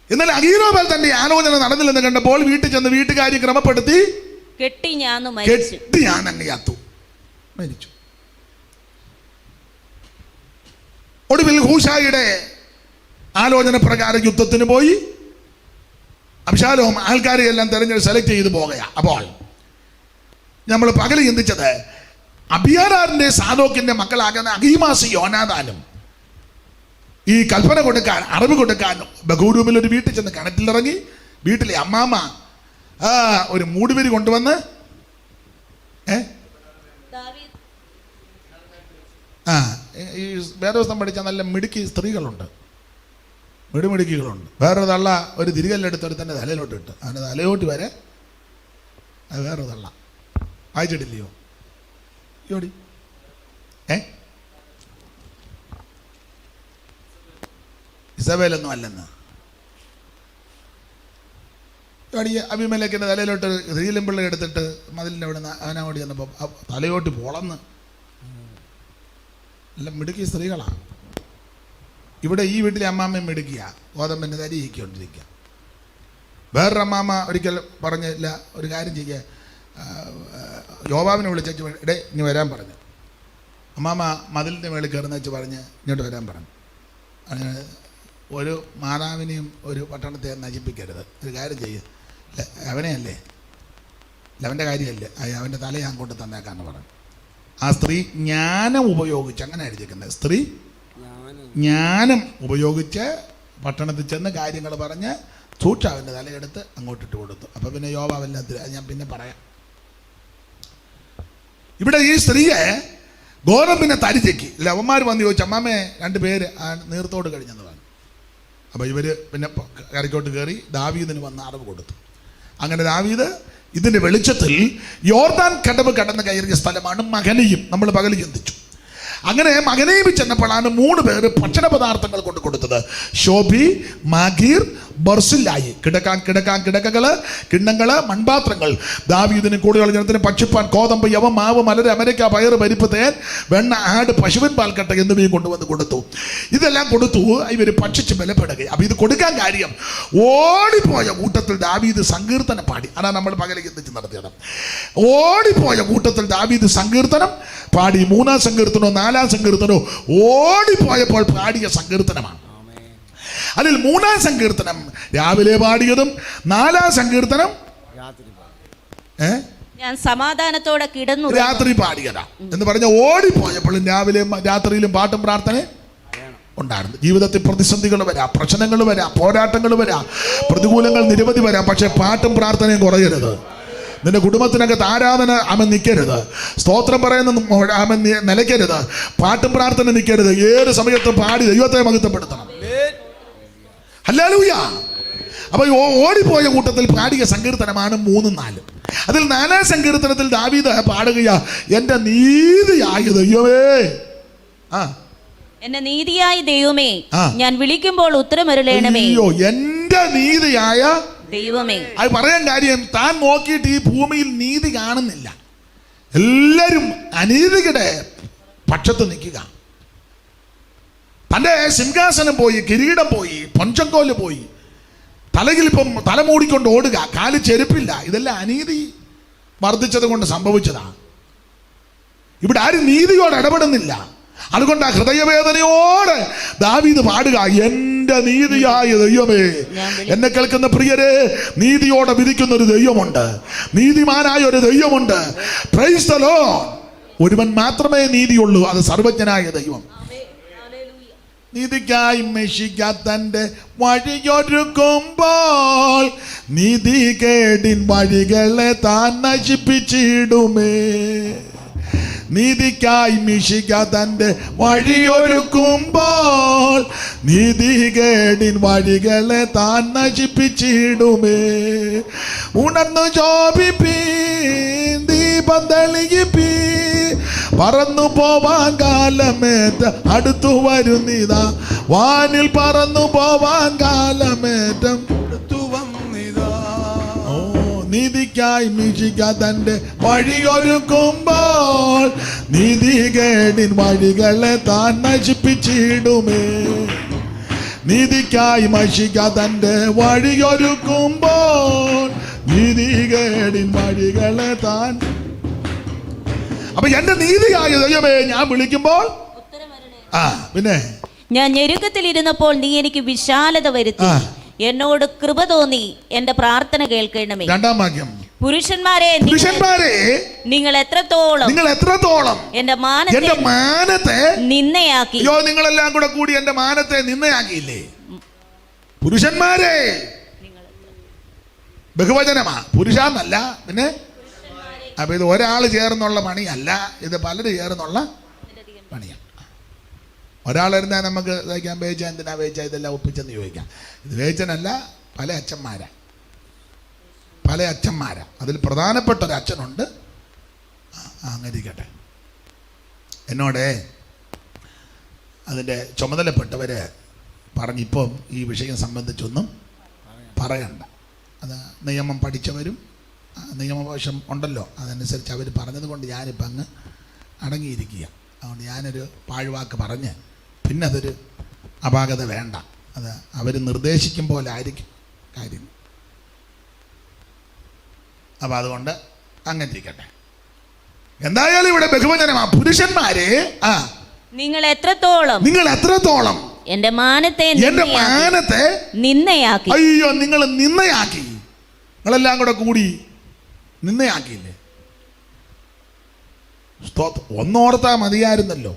എന്നാൽ അഗീറോബേൽ തന്റെ ആലോചന നടന്നില്ലെന്ന് കണ്ടപ്പോൾ വീട്ടിൽ ചെന്ന് വീട്ടുകാരി ക്രമപ്പെടുത്തി കെട്ടിയാനങ്ങയാത്തു മരിച്ചു. ഒടുവിൽ ഹൂശായിയുടെ ആലോചന പ്രകാരം യുദ്ധത്തിന് പോയി. അബ്ശാലോം ആൾക്കാരെ എല്ലാം സെലക്ട് ചെയ്ത് പോകുകയാണ്. അപ്പോൾ നമ്മൾ പകൽ ചിന്തിച്ചത് അബിയാരാറിന്റെ സാദോക്കിന്റെ മക്കളാകുന്ന അഹീമാസ് യോനാദാനും ഈ കൽപ്പന കൊടുക്കാൻ, അറിവ് കൊടുക്കാൻ ബഹൂരൂമിൽ ഒരു വീട്ടിൽ ചെന്ന് കിണറ്റിലിറങ്ങി. വീട്ടിലെ അമ്മാമ്മ ഒരു മൂടുവരി കൊണ്ടുവന്ന് ഈ വേദവസ്തം പഠിച്ച നല്ല മിടുക്കി സ്ത്രീകളുണ്ട്, മിടുമിടുക്കികളുണ്ട്. വേറൊരു തള്ള ഒരു തിരികല്ലെടുത്ത് ഒരു തന്നെ തലയിലോട്ട് ഇട്ട്, അതിൻ്റെ തലയോട്ട് വരെ അത് വേറൊരു തള്ള. വായിച്ചിട്ടില്ലയോ? യോടി ഇസബേലൊന്നും അല്ലെന്ന് അഭിമേലേക്കിൻ്റെ തലയിലോട്ട് ശ്രീലമ്പിള്ള എടുത്തിട്ട് മതിലിൻ്റെ അവിടെ നിന്ന് അവനങ്ങോട്ട് ചെന്നപ്പോൾ തലയോട്ട് പൊളന്ന്. എല്ലാം മിടുക്കി സ്ത്രീകളാണ്. ഇവിടെ ഈ വീട്ടിലെ അമ്മാമ്മയും മിടുക്കിയ ഗോതമ്പിൻ്റെ തരി ചീക്കൊണ്ടിരിക്കുക. വേറൊരു അമ്മാമ്മ ഒരിക്കൽ പറഞ്ഞില്ല, ഒരു കാര്യം ചെയ്യുക, യോവാവിനെ വിളിച്ചു ഇടേ ഇനി വരാൻ പറഞ്ഞു. അമ്മാമ്മ മതിലിൻ്റെ മേളിൽ കയറുന്ന വെച്ച് പറഞ്ഞ് ഇങ്ങോട്ട് വരാൻ പറഞ്ഞു. ഒരു മാതാവിനെയും ഒരു പട്ടണത്തെ നശിപ്പിക്കരുത്, ഒരു കാര്യം ചെയ്യുക, അവനെയല്ലേ അവൻ്റെ കാര്യമല്ലേ, അവൻ്റെ തല ഞാൻ കൊണ്ട് തന്നേക്കാന്ന് പറഞ്ഞു. ആ സ്ത്രീ ജ്ഞാനം ഉപയോഗിച്ച്, അങ്ങനെ എഴുതിയിരിക്കുന്നത്, സ്ത്രീ ജ്ഞാനം ഉപയോഗിച്ച് പട്ടണത്തിൽ ചെന്ന് കാര്യങ്ങൾ പറഞ്ഞ് സൂക്ഷാവിൻ്റെ തലയെടുത്ത് അങ്ങോട്ടിട്ട് കൊടുത്തു. അപ്പം പിന്നെ യോവാവെല്ലാത്തില്ല, ഞാൻ പിന്നെ പറയാം. ഇവിടെ ഈ സ്ത്രീയെ ഗോതമ്പിനെ തരിച്ചെക്കി ലവന്മാർ വന്ന് ചോദിച്ചു, അമ്മാമ്മേ 2 പേര് നീർത്തോട് കഴിഞ്ഞെന്ന് പറഞ്ഞു. അപ്പോൾ ഇവർ പിന്നെ കരയ്ക്കോട്ട് കയറി ദാവീദിന് വന്ന് അറിവ് കൊടുത്തു. അങ്ങനെ ദാവീദ് ഇതിൻ്റെ വെളിച്ചത്തിൽ യോർദാൻ കടവ് കടന്ന് കയറിയ സ്ഥലമാണ് മകനയും. നമ്മൾ പകൽ ചിന്തിച്ചു. അങ്ങനെ മകനയും ചെന്നപ്പോഴാണ് 3 പേര് ഭക്ഷണ പദാർത്ഥങ്ങൾ കൊണ്ട് കൊടുത്തത്. ശോഭി, മാഗീർ, ബർസില്ലായി. കിടക്കകള്, കിണ്ണങ്ങള്, മൺപാത്രങ്ങൾ. ദാവീദിന് കൂടുതൽ ജനത്തിന് ഭക്ഷിപ്പാൻ കോതമ്പ്, യവ, മാവ്, മലര്, അമരിക്ക, പയറ്, പരിപ്പ്, തേൻ, വെണ്ണ, ആട്, പശുവിൻ പാൽക്കട്ട എന്നിവയും കൊണ്ടുവന്ന് കൊടുത്തു. ഇതെല്ലാം കൊടുത്തു. ഇവർ ഭക്ഷിച്ച് ബലപ്പെടുക. അപ്പം ഇത് കൊടുക്കാൻ കാര്യം, ഓടിപ്പോയ കൂട്ടത്തിൽ ദാവീദ് സങ്കീർത്തനം പാടി. അതാണ് നമ്മൾ പകൽ ചിന്തിച്ച് നടത്തിയത്. ഓടിപ്പോയ കൂട്ടത്തിൽ ദാവീദ് സങ്കീർത്തനം പാടി. 3-ാം സങ്കീർത്തനോ 4-ാം സങ്കീർത്തനോ ഓടിപ്പോയപ്പോൾ പാടിയ സങ്കീർത്തനമാണ്. അതിൽ 3-ാം സങ്കീർത്തനം രാവിലെ പാടിയതും 4-ാം സങ്കീർത്തനം ഞാൻ സമാധാനത്തോടെ കിടന്നു രാത്രി പാടിയതാ എന്ന് പറഞ്ഞ ഓടിപ്പോയപ്പോഴും രാവിലെയും രാത്രിയിലും പാട്ടും പ്രാർത്ഥനയും ഉണ്ടായിരുന്നു. ജീവിതത്തിൽ പ്രതിസന്ധികൾ വരാം, പ്രശ്നങ്ങൾ വരാം, പോരാട്ടങ്ങൾ വരാം, പ്രതികൂലങ്ങൾ നിരവധി വരാം. പക്ഷെ പാട്ടും പ്രാർത്ഥനയും കുറയരുത്. നിന്റെ കുടുംബത്തിനകത്ത് ആരാധന നിൽക്കരുത്, സ്തോത്രം പറയുന്ന നിലയ്ക്കരുത്, പാട്ടും പ്രാർത്ഥന നിൽക്കരുത്. ഏത് സമയത്തും പാടി ദൈവത്തെ മഹത്വപ്പെടുത്തണം. ഹല്ലേലൂയ. അപ്പൊ ഓടിപ്പോയ കൂട്ടത്തിൽ പാടിയ സങ്കീർത്തനമാണ് 3, 4. അതിൽ 4-ാം സങ്കീർത്തനത്തിൽ ദാവീദ് പാടുകയാ, എന്റെ നീതിയായ ദൈവമേ. എന്റെ നീതിയായ ദൈവമേ, ഞാൻ വിളിക്കുമ്പോൾ ഉത്തരമരുളേണമേ. അയ്യോ, എന്റെ നീതിയായ ദൈവമേ. അത് പറയാൻ കാര്യം, താൻ നോക്കിയിട്ട് ഈ ഭൂമിയിൽ നീതി കാണുന്നില്ല. എല്ലാരും അനീതിയുടെ പക്ഷത്ത് നിൽക്കുക. തൻ്റെ സിംഹാസനം പോയി, കിരീടം പോയി, പൊൻചങ്കോല് പോയി, തലയിൽ ഇപ്പം തല മൂടിക്കൊണ്ട് ഓടുക, കാല് ചെരുപ്പില്ല. ഇതെല്ലാം അനീതി വർദ്ധിച്ചത് കൊണ്ട് സംഭവിച്ചതാ. ഇവിടെ ആരും നീതിയോട് ഇടപെടുന്നില്ല. അതുകൊണ്ട് ആ ഹൃദയവേദനയോടെ ദാവീദ് പാടുക, എന്റെ നീതിയായ ദൈവമേ. എന്നെ കേൾക്കുന്ന പ്രിയരെ, നീതിയോടെ വിധിക്കുന്ന ഒരു ദൈവമുണ്ട്, നീതിമാനായ ഒരു ദൈവമുണ്ട്. Price the Lord. ഒരുവൻ മാത്രമേ നീതിയുള്ളൂ, അത് സർവജ്ഞനായ ദൈവം. നീതിക്കായി മെഷിക്ക തന്റെ വഴിയൊരുക്കുമ്പോൾ നീതികേടിൻ വഴികളെ താൻ നശിപ്പിച്ചിടുമേ. നീതിക്കായി മിശിക തന്റെ വഴിയൊരുക്കുമ്പോൾ നീതികേടിൻ വഴികളെ താൻ നശിപ്പിച്ചിടുമേ. ഉണർന്നു ശോഭിപ്പീൻ, ദീപം തെളിയിപ്പീൻ, പറന്നു പോവാൻ കാലമേറ്റ അടുത്തു വരുന്നിതാ. വാനിൽ പറന്നു പോവാൻ കാലമേറ്റം അടുത്തു വന്നിതാ. ഓ, നീതിക്കായി മിശിക തന്റെ വഴിയൊരുക്കുമ്പോൾ നീതികേടിൻ വഴികളെ താൻ നശിപ്പിച്ചിടുമേ. നീതിക്കായി മിശിക തന്റെ വഴിയൊരുക്കുമ്പോൾ നീതികേടിൻ വഴികളെ താൻ. അപ്പൊ എന്റെ നീതിയായ ദൈവമേ, ഞാൻ വിളിക്കുമ്പോൾ പിന്നെ ഞാൻ ഞെരുക്കത്തിലിരുന്നപ്പോൾ നീ എനിക്ക് വിശാലത വരുത്തി, എന്നോട് കൃപ തോന്നി എന്റെ പ്രാർത്ഥന കേൾക്കണമേ. 2-ാം വാക്യം, പുരുഷന്മാരെ നിങ്ങൾ എത്രത്തോളം എന്റെ മാനത്തെ നിന്നയാക്കി. അയ്യോ, നിങ്ങളെല്ലാം കൂടി എന്റെ മാനത്തെ നിന്നയാക്കിയില്ലേ? പുരുഷന്മാരെ, ബഹുവചനമാ, പുരുഷാന്നല്ല. പിന്നെ അപ്പൊ ഇത് ഒരാൾ ചേർന്നുള്ള പണിയല്ല, ഇത് പലര് ചേർന്നുള്ള പണിയാണ്. ഒരാളിരുന്നാൽ നമുക്ക് തയ്ക്കാൻ വേവിച്ചാൽ എന്തിനാ വേവിച്ചാൽ ഇതെല്ലാം ഒപ്പിച്ചെന്ന് ചോദിക്കാം. ഇത് വേവിച്ചനല്ല, പല അച്ഛന്മാരാ. അതിൽ പ്രധാനപ്പെട്ട ഒരു അച്ഛനുണ്ട്. അങ്ങനെ ഇരിക്കട്ടെ. എന്നോട് അതിൻ്റെ ചുമതലപ്പെട്ടവര് പറഞ്ഞിപ്പം ഈ വിഷയം സംബന്ധിച്ചൊന്നും പറയണ്ട. അത് നിയമം പഠിച്ചവരും നിയമവശം ഉണ്ടല്ലോ, അതനുസരിച്ച് അവർ പറഞ്ഞത് കൊണ്ട് ഞാനിപ്പോൾ അങ്ങ് അടങ്ങിയിരിക്കുക. അതുകൊണ്ട് ഞാനൊരു പാഴ്വാക്ക് പറഞ്ഞ് പിന്നെ അതൊരു അപാകത വേണ്ട. അത് അവർ നിർദ്ദേശിക്കും പോലെ ആയിരിക്കും കാര്യം. അപ്പം അതുകൊണ്ട് അങ്ങനെ ഇരിക്കട്ടെ. എന്തായാലും ഇവിടെ ബഹുവചനമാ. പുരുഷന്മാരെ, നിങ്ങൾ എത്രത്തോളം എന്റെ മാനത്തെ നിന്നയാക്കി. അയ്യോ, നിങ്ങൾ നിന്നയാക്കി. നിങ്ങളെല്ലാം കൂടി നിന്നയാക്കിയില്ലേ? ഒന്നോർത്താ മതിയായിരുന്നല്ലോ.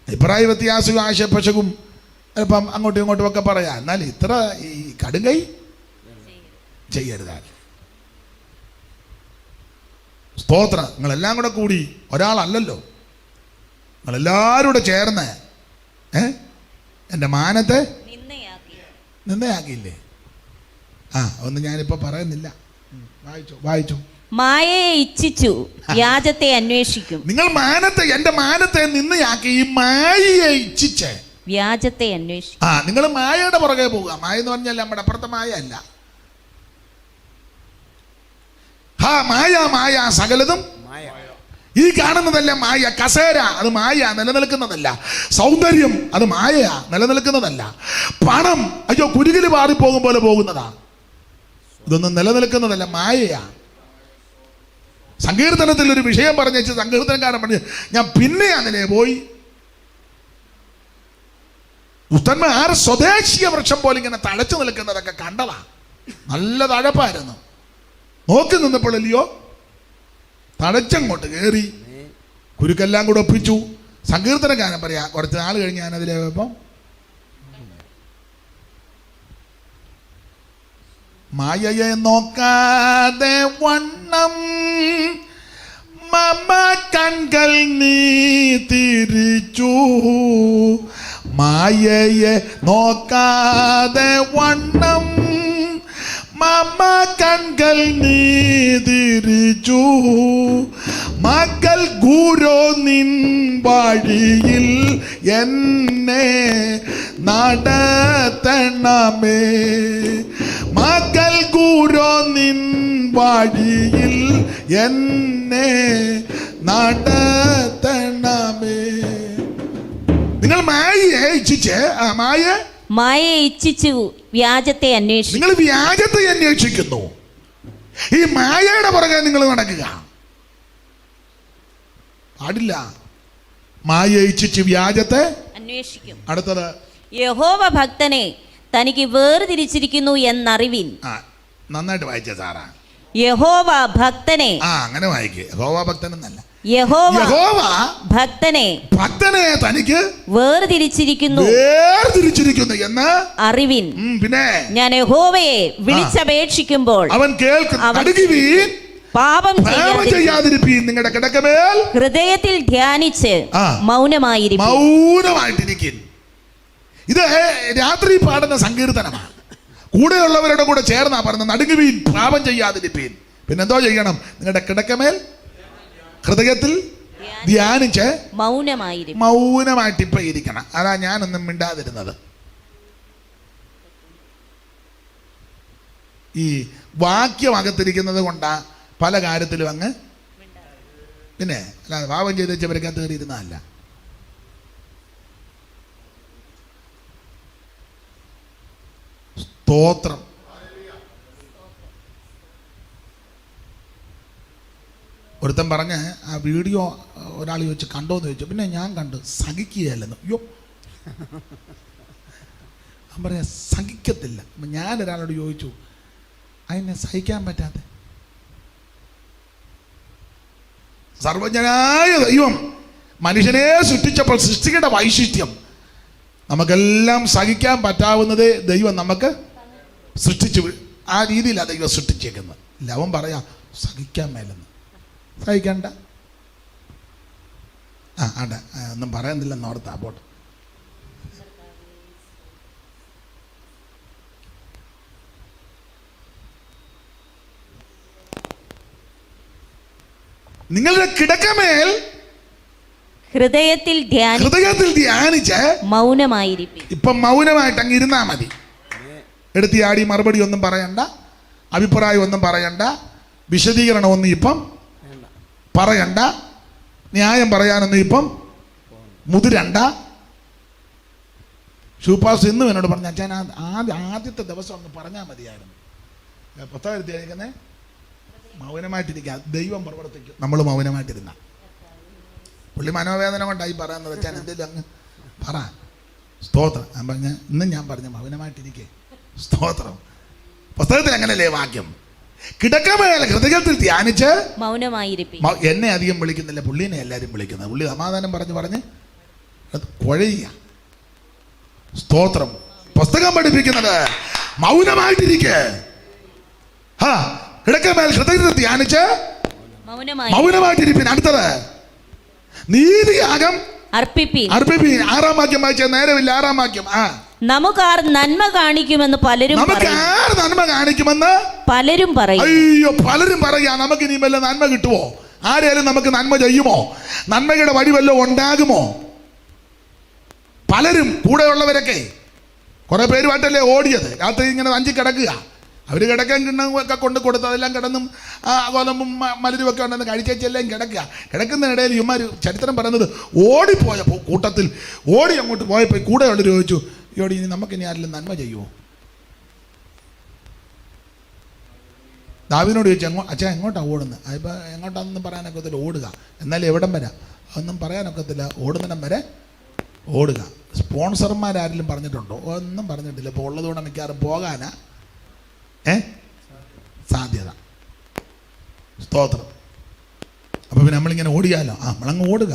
അഭിപ്രായ വ്യത്യാസവും ആശയപ്പശകും ഇപ്പം അങ്ങോട്ടും ഇങ്ങോട്ടും ഒക്കെ പറയാം. എന്നാൽ ഇത്ര ഈ കടുകൈ ചെയ്യരുതാ. സ്തോത്രം. നിങ്ങളെല്ലാം കൂടി ഒരാളല്ലല്ലോ, നിങ്ങളെല്ലാവരും കൂടെ ചേർന്ന് എൻ്റെ മാനത്തെ നിന്നയാക്കിയില്ലേ? ഒന്നും ഞാനിപ്പോൾ പറയുന്നില്ല. വായിച്ചു. മായയെ ഇച്ഛിച്ചു, വ്യാജത്തെ അന്വേഷിക്കും. നിങ്ങൾ എൻ്റെ മാനത്തെ നിന്നയാക്കി, ഈ മായയെ ഇച്ഛിച്ച് വ്യാജത്തെ അന്വേഷിക്കും. നിങ്ങൾ മായയുടെ പുറകെ പോവുക. മായ എന്ന് പറഞ്ഞാൽ നമ്മുടെ അപ്പുറത്തെ മായ അല്ല. മായ സകലതും ഈ കാണുന്നതല്ല മായ. കസേര അത് മായ, നിലനിൽക്കുന്നതല്ല. സൗന്ദര്യം അത് മായ, നിലനിൽക്കുന്നതല്ല. പണം അയ്യോ കുരുകില് പാറിപ്പോകും പോലെ പോകുന്നതാ. ഇതൊന്നും നിലനിൽക്കുന്നതല്ല, മായയാ. സങ്കീർത്തനത്തിൽ ഒരു വിഷയം പറഞ്ഞു വെച്ച് സങ്കീർത്തനക്കാരൻ പറഞ്ഞു, ഞാൻ പിന്നെ അങ്ങനെ പോയി. ദുഷ്ടന്മാർ സ്വദേശീയ വൃക്ഷം പോലെ ഇങ്ങനെ തഴച്ചു നിൽക്കുന്നതൊക്കെ കണ്ടതാ. നല്ല തഴപ്പായിരുന്നു. നോക്കി നിന്നപ്പോഴല്ലയോ തഴച്ചങ്ങോട്ട് കയറി കുരുക്കെല്ലാം കൂടെ ഒപ്പിച്ചു. സങ്കീർത്തനക്കാരൻ പറയാ, കുറച്ച് നാൾ കഴിഞ്ഞ് ഞാനതിലെ പോയപ്പം മായയെ നോക്കാതെ വണ്ണം മമ കൺകൾ നീ തിരിച്ചു, മായയെ നോക്കാതെ വണ്ണം മമ കൺകൾ നീതിരിച്ചു മക്കൾ ഗുരു നിൻ വഴിയിൽ എന്നെ നടത്തണമേ മക്കൾ ഗുരു നിൻ വഴിയിൽ എന്നെ നടത്തണമേ. നിങ്ങൾ മായയെ ഇച്ഛിച്ച് മായയെ ഇച്ഛിച്ചു വ്യാജത്തെ അന്വേഷിച്ചു. നിങ്ങൾ വ്യാജത്തെ അന്വേഷിക്കുന്നു. ഈ മായയുടെ പുറകെ നിങ്ങൾ നടക്കുക പാടില്ല. മായ ഇച്ഛിച്ച് വ്യാജത്തെ അന്വേഷിക്കും. അടുത്തത് യഹോവ ഭക്തനെ തനിക്ക് വേർതിരിച്ചിരിക്കുന്നു എന്നറിവിൻ. നന്നായിട്ട് വായിച്ച സാറാ. യഹോവ ഭക്തനെ അങ്ങനെ വായിക്കേ. യഹോവ ഭക്തൻ എന്നല്ല, യഹോവ ഭക്തനെ തനിക്ക് വേർതിരിച്ചിരിക്കുന്നു എന്ന് അറിവിൻ. പിന്നെ ഞാൻ യഹോവയെ വിളിച്ചപേക്ഷിക്കുമ്പോൾ അവൻ കേൾക്കും. പാപം ചെയ്യാതിരിപ്പീൻ. നിങ്ങളുടെ കിടക്കമേൽ ഹൃദയത്തിൽ ധ്യാനിച്ച് മൗനമായിട്ടിരിക്കും. ഇത് രാത്രി പാടുന്ന സങ്കീർത്തനമാണ്. കൂടെയുള്ളവരുടെ കൂടെ ചേർന്നാ പറഞ്ഞത്. നടുങ്ങുവീൻ, പാപം ചെയ്യാതിരിപ്പീൻ. പിന്നെന്തോ ചെയ്യണം? നിങ്ങളുടെ കിടക്കമേൽ ഹൃദയത്തിൽ ധ്യാനിച്ച് മൗനമായിട്ട് ഇപ്പൊ ഇരിക്കണം. അതാ ഞാനൊന്നും മിണ്ടാതിരുന്നത്. ഈ വാക്യം അകത്തിരിക്കുന്നത് കൊണ്ടാ പല കാര്യത്തിലും അങ്ങ് പിന്നെ അല്ലാതെ പാപം ചെയ്ത് വെച്ചവരക്കകത്ത് കയറി ഇരുന്നതല്ല. സ്തോത്രം. ഒരുത്തൻ പറഞ്ഞ് ആ വീഡിയോ ഒരാൾ ചോദിച്ചു കണ്ടോന്ന് ചോദിച്ചു. പിന്നെ ഞാൻ കണ്ടു, സഹിക്കുകയല്ലെന്ന്. അയ്യോ, ഞാൻ പറയാ സഹിക്കത്തില്ല. ഞാൻ ഒരാളോട് ചോദിച്ചു അതിനെ സഹിക്കാൻ പറ്റാത്ത സർവജ്ഞനായ ദൈവം മനുഷ്യനെ സൃഷ്ടിച്ചപ്പോൾ സൃഷ്ടിയുടെ വൈശിഷ്ട്യം നമുക്കെല്ലാം സഹിക്കാൻ പറ്റാവുന്നത് ദൈവം നമുക്ക് സൃഷ്ടിച്ചു. ആ രീതിയിലാണ് ദൈവം സൃഷ്ടിച്ചേക്കുന്നത്. അവൻ പറയാ സഹിക്കാൻ മേലെന്ന്. സഹിക്കണ്ട. ഒന്നും പറയുന്നില്ലെന്ന് ഓർത്താ പോട്ടെ. നിങ്ങളുടെ കിടക്കമേൽ ഹൃദയത്തിൽ ധ്യാനിച്ച് മൗനമായിരിക്കും. ഇപ്പം മൗനമായിട്ട് അങ്ങ് ഇരുന്നാ മതി. എടുത്തി ആടി മറുപടി ഒന്നും പറയണ്ട, അഭിപ്രായം ഒന്നും പറയണ്ട, വിശദീകരണം ഒന്നും ഇപ്പം പറയണ്ട, ന്യായം പറയാനൊന്നും ഇപ്പം മുതിരണ്ട. ഷൂപ്പാസ് ഇന്നും എന്നോട് പറഞ്ഞു, അച്ഛൻ ആദ്യത്തെ ദിവസം ഒന്ന് പറഞ്ഞാൽ മതിയായിരുന്നു. പുസ്തകം എഴുതിയിരിക്കുന്നേ മൗനമായിട്ടിരിക്കുക. ദൈവം പ്രവർത്തിക്കും. നമ്മൾ മൗനമായിട്ടിരുന്ന പുള്ളി മനോവേദന കൊണ്ടായി പറയുന്നത്. അച്ഛൻ എന്തെങ്കിലും അങ്ങ് പറ. സ്തോത്രം. ഞാൻ പറഞ്ഞ ഇന്നും ഞാൻ പറഞ്ഞു മൗനമായിട്ടിരിക്കേ. സ്തോത്രം. പുസ്തകത്തിൽ അങ്ങനല്ലേ വാക്യം? കിടക്കമേൽ ഹൃദയത്തിൽ ധ്യാനിച്ച് മൗനമായിരിക്കും. എന്നെ അധികം വിളിക്കുന്നില്ല, പുള്ളിനെ എല്ലാവരും വിളിക്കുന്നത്. പുള്ളി സമാധാനം പറഞ്ഞ് അത് കുഴയുക. സ്തോത്രം. പുസ്തകം പഠിപ്പിക്കുന്നത് മൗനമായിട്ടിരിക്കെ. കിടക്കമേൽ ഹൃദയത്തിൽ ധ്യാനിച്ച് മൗനമായിട്ടിരിപ്പിൻ. അടുത്തത് നീതിയാഗം അർപ്പിപ്പീൻ. 6-ാം വാക്യം വായിച്ച നേരമില്ല. 6-ാം വാക്യം. നമുക്കാർ നന്മ കാണിക്കുമെന്ന് പലരും പറയും. അയ്യോ, പലരും പറയാ നമുക്ക് ഇനി വല്ല നന്മ കിട്ടുമോ? ആരെയാലും നമുക്ക് നന്മ ചെയ്യുമോ? നന്മയുടെ വഴി വല്ലതും ഉണ്ടാകുമോ? പലരും കൂടെയുള്ളവരൊക്കെ കുറെ പേരുമായിട്ടല്ലേ ഓടിയത്. രാത്രി ഇങ്ങനെ അഞ്ചി കിടക്കുക. അവർ കിടക്കാൻ കിണ്ണൊക്കെ കൊണ്ട് കൊടുത്ത് അതെല്ലാം കിടന്നും ഗോതമ്പും മലരുമൊക്കെ ഉണ്ടെന്ന് കഴിച്ചെല്ലാം കിടക്കുക. കിടക്കുന്നതിനിടയിൽ ഇവന്മാർ ചരിത്രം പറയുന്നത് ഓടിപ്പോയപ്പോൾ കൂട്ടത്തിൽ ഓടി അങ്ങോട്ട് പോയപ്പോൾ കൂടെയുള്ളവർ ചോദിച്ചു, ഇയോടി ഇനി നമുക്കിനി ആരെങ്കിലും നന്മ ചെയ്യുമോ? ദാവീദിനോട് ചോദിച്ചു, അച്ഛാ എങ്ങോട്ടാണ് ഓടുന്നത്? അതിപ്പോൾ എങ്ങോട്ടാണെന്നും പറയാനൊക്കത്തില്ല, ഓടുക. എന്നാലും എവിടം വരെ ഒന്നും പറയാനൊക്കത്തില്ല, ഓടുന്നിടം വരെ ഓടുക. സ്പോൺസർമാരാരെങ്കിലും പറഞ്ഞിട്ടുണ്ടോ? ഒന്നും പറഞ്ഞിട്ടില്ല. ഇപ്പോൾ ഉള്ളതുകൊണ്ട് മിക്കവാറും പോകാനാ സാധ്യത. സ്തോത്രം. അപ്പോൾ പിന്നെ നമ്മളിങ്ങനെ ഓടിയാലോ? നമ്മളങ്ങ് ഓടുക.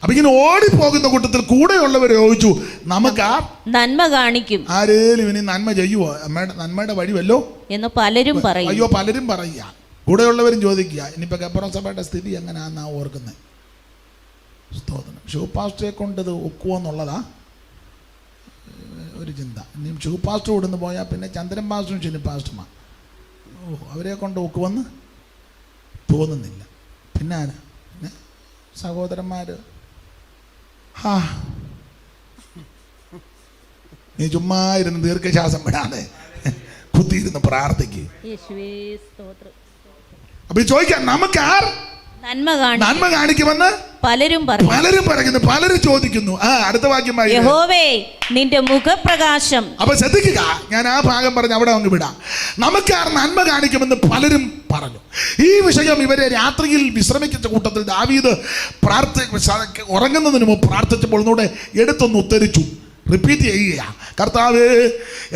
അപ്പൊ ഇങ്ങനെ ഓടിപ്പോകുന്ന കൂട്ടത്തിൽ കൂടെയുള്ളവർ ചോദിച്ചു, നമുക്ക് ആ നന്മ കാണിക്കും, ആരേലും ഇനി നന്മ ചെയ്യുവോ? നന്മയുടെ വഴി വല്ലോ എന്ന് പലരും പറയും. അയ്യോ, പലരും പറയുക. കൂടെയുള്ളവരും ചോദിക്കുക. ഇനിയിപ്പോൾ കപ്പുറം സഭയുടെ സ്ഥിതി എങ്ങനെയാണെന്നാ ഓർക്കുന്നത്. സ്തോത്രം. ഷൂപ്പാസ്റ്ററെ കൊണ്ടത് ഒക്കുവെന്നുള്ളതാ ഇനിയും ഷൂ പാസ്റ്റർ ഇവിടുന്ന് പോയാൽ പിന്നെ ചന്ദ്രൻ പാസ്റ്ററും ഷിനി പാസ്റ്ററുമാ. അവരെ കൊണ്ട് ഒക്കുവെന്ന് തോന്നുന്നില്ല. പിന്നെ ആരാ? പിന്നെ സഹോദരന്മാർ. നീ ചുമ്മാ ഇരുന്ന് ദീർഘശ്വാസം വിടാതെ കുത്തിയിരുന്ന് പ്രാർത്ഥിക്ക്. അപ്പൊ ചോദിക്കാം, നമുക്ക് ആർ നന്മ കാണിക്കുമെന്ന് പലരും പറയുന്നു, പലരും ചോദിക്കുന്നു. അടുത്ത വാക്യം യഹോവേ നിന്റെ മുഖപ്രകാശം. അപ്പൊ ശ്രദ്ധിക്കുക, ഞാൻ ആ ഭാഗം പറഞ്ഞ് അവിടെ അങ്ങ് വിടാം. നമുക്ക് ആർ നന്മ കാണിക്കുമെന്ന് പലരും പറഞ്ഞു. ഈ വിഷയം ഇവരെ രാത്രിയിൽ വിശ്രമിക്കുന്ന കൂട്ടത്തിൽ ദാവീദ് ഉറങ്ങുന്നതിന് മുമ്പ് പ്രാർത്ഥിച്ചപ്പോൾ ഒന്നുകൂടെ എടുത്തൊന്ന് ഉത്തരിച്ചു, റിപ്പീറ്റ് ചെയ്യുക. കർത്താവേ,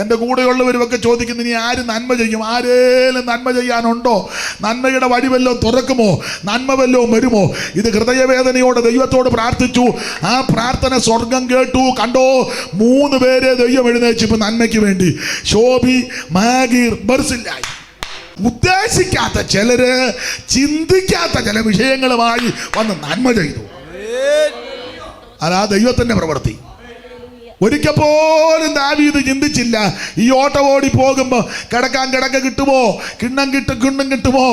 എൻ്റെ കൂടെയുള്ളവരുമൊക്കെ ചോദിക്കുന്നു, ഇനി ആര് നന്മ ചെയ്യും? ആരേലും നന്മ ചെയ്യാനുണ്ടോ? നന്മയുടെ വഴി വല്ലതും തുറക്കുമോ? നന്മ വല്ലതും വരുമോ? ഇത് ഹൃദയവേദനയോടെ ദൈവത്തോട് പ്രാർത്ഥിച്ചു. ആ പ്രാർത്ഥന സ്വർഗം കേട്ടു. കണ്ടോ, 3 പേരെ ദൈവം എഴുന്നേച്ചു ഇപ്പൊ നന്മയ്ക്ക് വേണ്ടി. ശോഭി, മാഗീർ, ബർസില്ലായി. ഉദ്ദേശിക്കാത്ത ചിലര്, ചിന്തിക്കാത്ത ചില വിഷയങ്ങളുമായി വന്ന് നന്മ ചെയ്തു. അതാ ദൈവത്തിന്റെ പ്രവൃത്തി. ഒരിക്കൽ പോലും ദാവീദ് ചിന്തിച്ചില്ല, ഈ ഓട്ടം ഓടി പോകുമ്പോ കിടക്കാൻ കിടക്ക കിട്ടുമോ, കിണ്ണം കിട്ടുമോ,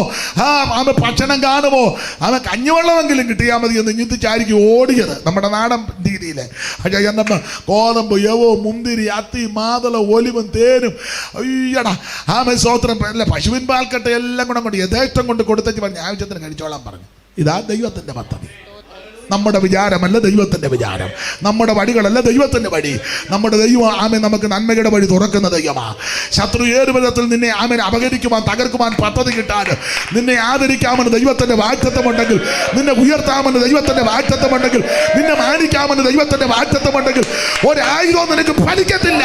അവൻ ഭക്ഷണം കാണുമോ, അവൻ കഞ്ഞിവെള്ളമെങ്കിലും കിട്ടിയാൽ മതി എന്ന് ചിന്തിച്ചായിരിക്കും ഓടിയത്. നമ്മുടെ നാടൻ രീതിയില് എന്നപ്പോ ഗോതമ്പ്, യവോ, മുന്തിരി, അത്തി, മാതള, ഒലിവും തേനും, അയ്യടാ ആമ സ്വോത്രം, അല്ല പശുവിൻ പാൽക്കട്ട എല്ലാം കൂടെ കൊണ്ട് യഥേഷ്ടം കൊണ്ട് കൊടുത്തേച്ച് പറഞ്ഞ് ആവശ്യത്തിന് കഴിച്ചോളാൻ പറഞ്ഞു. ഇതാ ദൈവത്തിന്റെ പദ്ധതി. നമ്മുടെ വിചാരമല്ല ദൈവത്തിന്റെ വിചാരം, നമ്മുടെ വഴികളല്ല ദൈവത്തിന്റെ വഴി. നമ്മുടെ ദൈവം ആമേ നമുക്ക് നന്മയുടെ വഴി തുറക്കുന്ന ദൈവമാ. ശത്രു ഏത് വിധത്തിൽ നിന്നെ ആമേനെ അപകരിക്കുവാൻ, തകർക്കുവാൻ പദ്ധതി കിട്ടാൻ, നിന്നെ ആദരിക്കാമെന്ന് ദൈവത്തിന്റെ വാഗ്ദത്തമുണ്ടെങ്കിൽ, നിന്നെ ഉയർത്താമെന്ന് ദൈവത്തിന്റെ വാഗ്ദത്തമുണ്ടെങ്കിൽ, നിന്നെ മാനിക്കാമെന്ന് ദൈവത്തിന്റെ വാഗ്ദത്തമുണ്ടെങ്കിൽ, ഒരായുധവും നിനക്ക് ഫലിക്കത്തില്ല.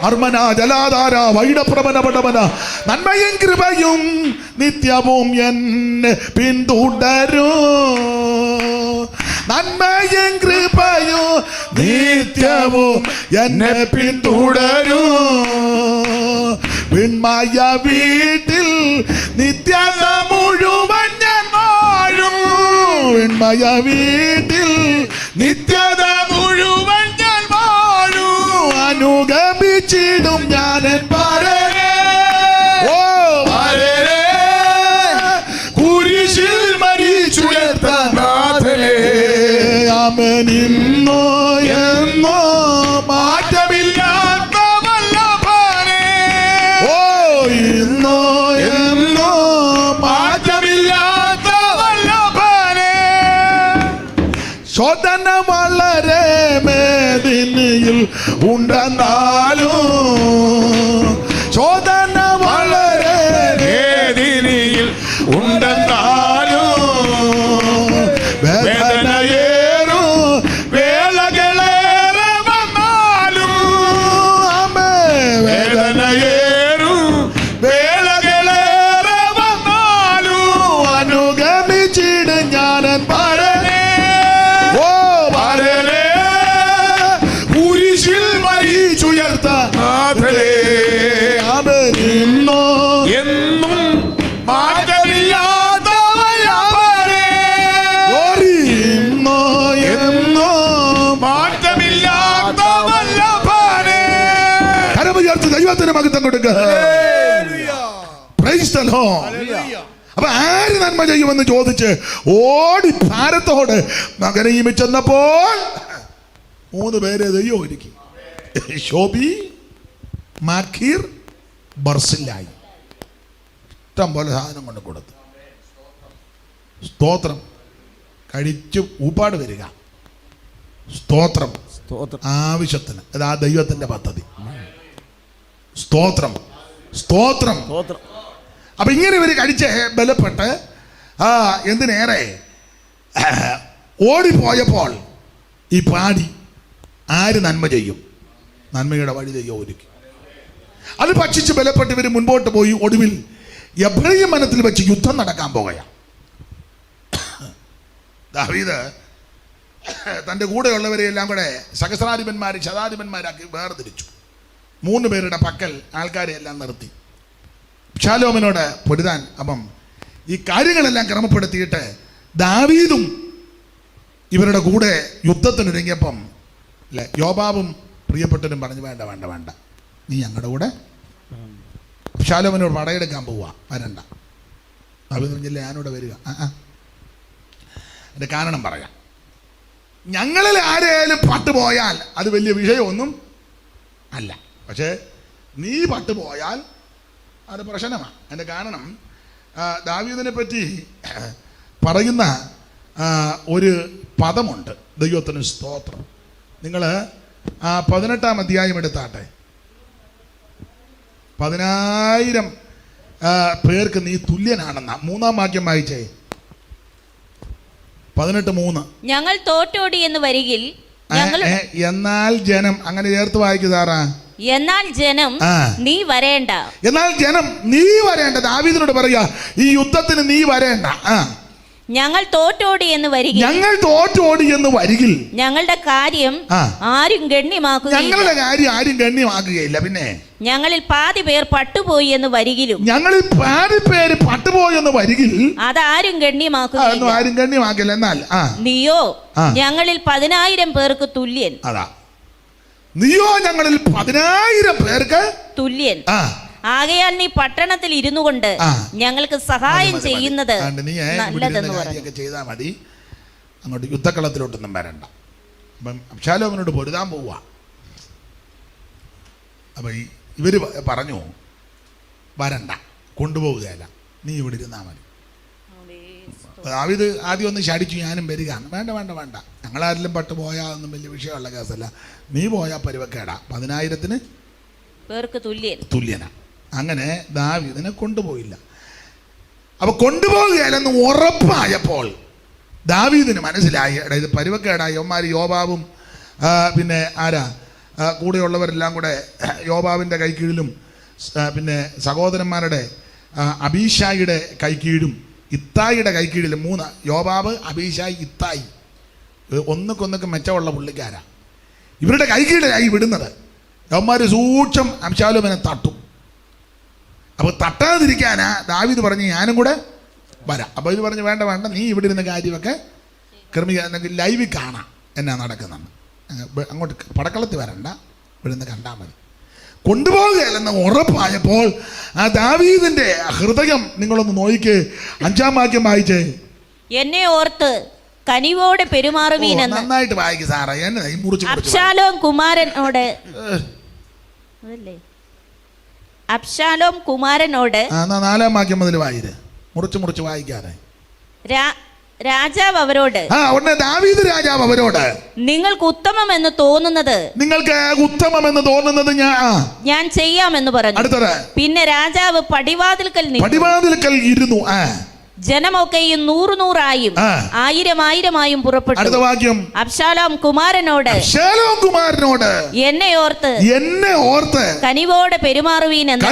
അർമന ജലാധാര വൈഡപ്രമനപടമന നന്മയും കൃപയും നിത്യവും എന്നെ പിന്തുടരൂ. നന്മയും കൃപയും നിത്യവും എന്നെ പിന്തുടരൂ. വിൺമായ വീട്ടിൽ നിത്യത മുഴുവൻ ഞാൻ വാഴും. വിൺമായ വീട്ടിൽ നിത്യത മുഴുവൻ ഞാൻ വാഴും. അനുഗമിച്ചിടും ഞാൻ കുരിശിൽ മരിച്ചുയർത്ത അവനിന്നോ എന്നോ മാറ്റമില്ലാത്ത വല്ലഭനെ. ഇന്നോ എന്നോ മാറ്റമില്ലാത്ത വല്ലഭനെ. ശോധന വളരെ മേദിനിയിൽ ഉണ്ടെന്നാലും, ശോധന വളരെ വേദിനിയിൽ ഉണ്ടെന്നാലും, വേദനയേറും വേളകളേറെ വന്നാലും, വേദനയേറും വേളകളേറെ വന്നാലും, അനുഗമിച്ചിടും ഞാനൻ പരനെ. കുരിശിൽ മരിച്ചുയർത്ത അവനിന്നോ എന്നും മാറ്റമില്ലാത്തവനെ. ഇന്നോ എന്നോ മാറ്റമില്ലാത്തവനെ. കരമുയർത്തി ദൈവത്തിന് മഹത്വം കൊടുക്കുക. Price the Lord. അപ്പൊ ആര് നന്മ ചെയ്യുമെന്ന് ചോദിച്ച് ഓടി ഭാരത്തോട് മകനെയും ചെന്നപ്പോൾ 3 പേരെ ദൈവം ഒരുക്കി. ശോഭി, മാഖീർ, ബർസില്ലായി. ഇഷ്ടം പോലെ സാധനം കൊണ്ട് കൊടുത്തു. സ്തോത്രം. കഴിച്ച് ഊപ്പാട് വരിക. സ്തോത്രം. ആവശ്യത്തിന്. അതാ ദൈവത്തിന്റെ പദ്ധതി. സ്തോത്രം, സ്തോത്രം. അപ്പൊ ഇങ്ങനെ ഇവര് കഴിച്ച് ബലപ്പെട്ട് എന്തിനേറെ ഓടിപ്പോയപ്പോൾ ഈ പാടി ആര് നന്മ ചെയ്യും? നന്മയുടെ വഴി ദൈവം ഒരുക്കി. അത് ഭക്ഷിച്ച് ബലപ്പെട്ട് ഇവർ മുൻപോട്ട് പോയി. ഒടുവിൽ എബ്രയ വനത്തിൽ വെച്ച് യുദ്ധം നടക്കാൻ പോകുകയാണ്. ദാവീദ് തൻ്റെ കൂടെയുള്ളവരെയെല്ലാം കൂടെ സഹസ്രാധിപന്മാർ, ശതാധിപന്മാരാക്കി വേർതിരിച്ചു. 3 പേരുടെ പക്കൽ ആൾക്കാരെ എല്ലാം നിർത്തി അബ്ശാലോമിനോട് പൊരുതാൻ. അപ്പം ഈ കാര്യങ്ങളെല്ലാം ക്രമപ്പെടുത്തിയിട്ട് ദാവീദും ഇവരുടെ കൂടെ യുദ്ധത്തിനൊരുങ്ങിയപ്പം അല്ലേ, യോബാബും പ്രിയപ്പെട്ടവരും പറഞ്ഞു വേണ്ട വേണ്ട വേണ്ട, നീ ഞങ്ങളുടെ കൂടെ അബ്ശാലോമിനോട് പടയെടുക്കാൻ പോവുക, വരണ്ട. ദാവീദ് പറഞ്ഞില്ല ഞാനിവിടെ വരിക. എൻ്റെ കാരണം പറയാം. ഞങ്ങളിൽ ആരെയാലും പട്ടുപോയാൽ അത് വലിയ വിഷയമൊന്നും അല്ല, പക്ഷേ നീ പട്ടുപോയാൽ അത് പ്രശ്നമാണ്. എൻ്റെ കാരണം ദാവീദിനെ പറ്റി പറയുന്ന ഒരു പദമുണ്ട്. ദൈവത്തിന് സ്തോത്രം. നിങ്ങൾ 18-ാം അധ്യായം എടുത്താട്ടെ. 10,000 പേർക്ക് നീ തുല്യനാണെന്ന 3-ാം വാക്യം വായിച്ചേ. 18:3. ഞങ്ങൾ തോറ്റോടി എന്ന് വരികിൽ എന്നാൽ ജനം, അങ്ങനെ ചേർത്ത് വായിക്കുതാറാ. എന്നാൽ ജനം നീ വരേണ്ട. എന്നാൽ ജനം നീ വരേണ്ട. ദാവീദിനോട് പറയാ ഈ യുദ്ധത്തിന് നീ വരേണ്ട. ഞങ്ങൾ തോറ്റോടി എന്ന് വരികിൽ, ഞങ്ങൾ തോറ്റോടി എന്ന് വരികിൽ ഞങ്ങളുടെ കാര്യം ആരും ഗണ്യമാക്കുകയില്ല. ഞങ്ങളുടെ കാര്യം ആരും ഗണ്യമാക്കുകയില്ല. പിന്നെ ഞങ്ങളിൽ പാതി പേർ പട്ടുപോയി എന്ന് വരികിലും, ഞങ്ങളിൽ പാതി പേര് പട്ടുപോയി എന്ന് വരികിൽ അതാരും ഗണ്യമാക്കുകയില്ല. ആരും ഗണ്യമാക്കില്ല. എന്നാൽ നീയോ ഞങ്ങളിൽ 10,000 പേർക്ക് തുല്യൻ. അതാ, നീയോ ഞങ്ങളിൽ 10,000 പേർക്ക് തുല്യൻ. ആകയാൽ നീ പട്ടണത്തിൽ ഇരുന്നു കൊണ്ട് ഞങ്ങൾക്ക് സഹായം ചെയ്യുന്നത് നല്ലതെന്ന് പറഞ്ഞു. ചെയ്താൽ മതി, അങ്ങോട്ട് യുദ്ധക്കളത്തിലോട്ടൊന്നും വരണ്ട. അപ്പം അബ്ശാലോമിനോട് പൊരുതാൻ പോവുക. അപ്പം ഇവര് പറഞ്ഞു വരണ്ട, കൊണ്ടുപോവുകയല്ല, നീ ഇവിടെ ഇരുന്നാൽ മതി. ദാവീദ് ആദ്യം ഒന്ന് ശടിച്ചു, ഞാനും വരിക. വേണ്ട വേണ്ട വേണ്ട, ഞങ്ങളാരെങ്കിലും പട്ട് പോയാൽ വലിയ വിഷയമുള്ള കേസല്ല, നീ പോയാൽ പരുവക്കേടാ, 10,000 പേർക്ക് തുല്യനാ. അങ്ങനെ ദാവീദിനെ കൊണ്ടുപോയില്ല. അപ്പൊ കൊണ്ടുപോവുകയല്ലെന്ന് ഉറപ്പായപ്പോൾ ദാവീദിന് മനസ്സിലായി, അതായത് പരുവക്കേടായി. യവന്മാർ യോബാബും പിന്നെ ആരാ കൂടെയുള്ളവരെല്ലാം കൂടെ യോബാബിൻ്റെ കൈക്കീഴിലും പിന്നെ സഹോദരന്മാരുടെ അബീശായിയുടെ കൈക്കീഴും ഇത്തായിയുടെ കൈക്കീഴിലും 3 യോബാബ്, അബീശായി, ഇത്തായി, ഒന്നുക്കൊന്നൊക്കെ മെച്ചമുള്ള പുള്ളിക്കാരാ. ഇവരുടെ കൈക്കീഴിലായി വിടുന്നത്. യവന്മാർ സൂക്ഷം അബ്ശാലോമിനെ തട്ടും. അപ്പോൾ തട്ടാതിരിക്കാനാ ദാവീദ് പറഞ്ഞ് ഞാനും കൂടെ വരാം. അപ്പോൾ ഇത് പറഞ്ഞ് വേണ്ട വേണ്ട, നീ ഇവിടെ ഇരുന്ന കാര്യമൊക്കെ ക്രമീകരണം ലൈവിൽ കാണാം എന്നാ നടക്കുന്നെന്ന്. അങ്ങോട്ട് പടക്കളത്തിൽ വരണ്ട, ഇവിടുന്ന് കണ്ടാൽ മതി. കൊണ്ടുപോകുകയല്ലെന്ന് ഉറപ്പായപ്പോൾ ആ ദാവീദിന്റെ ഹൃദയം നിങ്ങളൊന്ന് നോയിക്ക്. 5-ാം വാക്യം വായിച്ചേ. എന്നെ ഓർത്ത് കനിവോടെ പെരുമാറുവീനെന്ന്. നന്നായിട്ട് വായിക്കും സാറേ. എന്നെ അബ്ശാലോം കുമാരനോട് അബ്ശാലോം കുമാരനോട് 4-ാം വാക്യം മുതൽ വായിര്, മുറിച്ച് വായിക്കാതെ. രാജാവ് അവരോട്, ഉടനെ ദാവീദ് രാജാവ് അവരോട്, നിങ്ങൾക്ക് ഉത്തമമെന്ന് തോന്നുന്നത് ഞാൻ ചെയ്യാമെന്ന് പറഞ്ഞു. അടുത്തത്, പിന്നെ രാജാവ് പടിവാതിൽക്കൽ ഇരുന്നു. ജനമൊക്കെയും 100-100ആയും 1000-1000ആയും പുറപ്പെട്ടു. അടുത്ത വാക്യം, അബ്ശാലോം കുമാരനോട് എന്നെ ഓർത്ത് കനിവോടെ പെരുമാറുവീനെന്ന്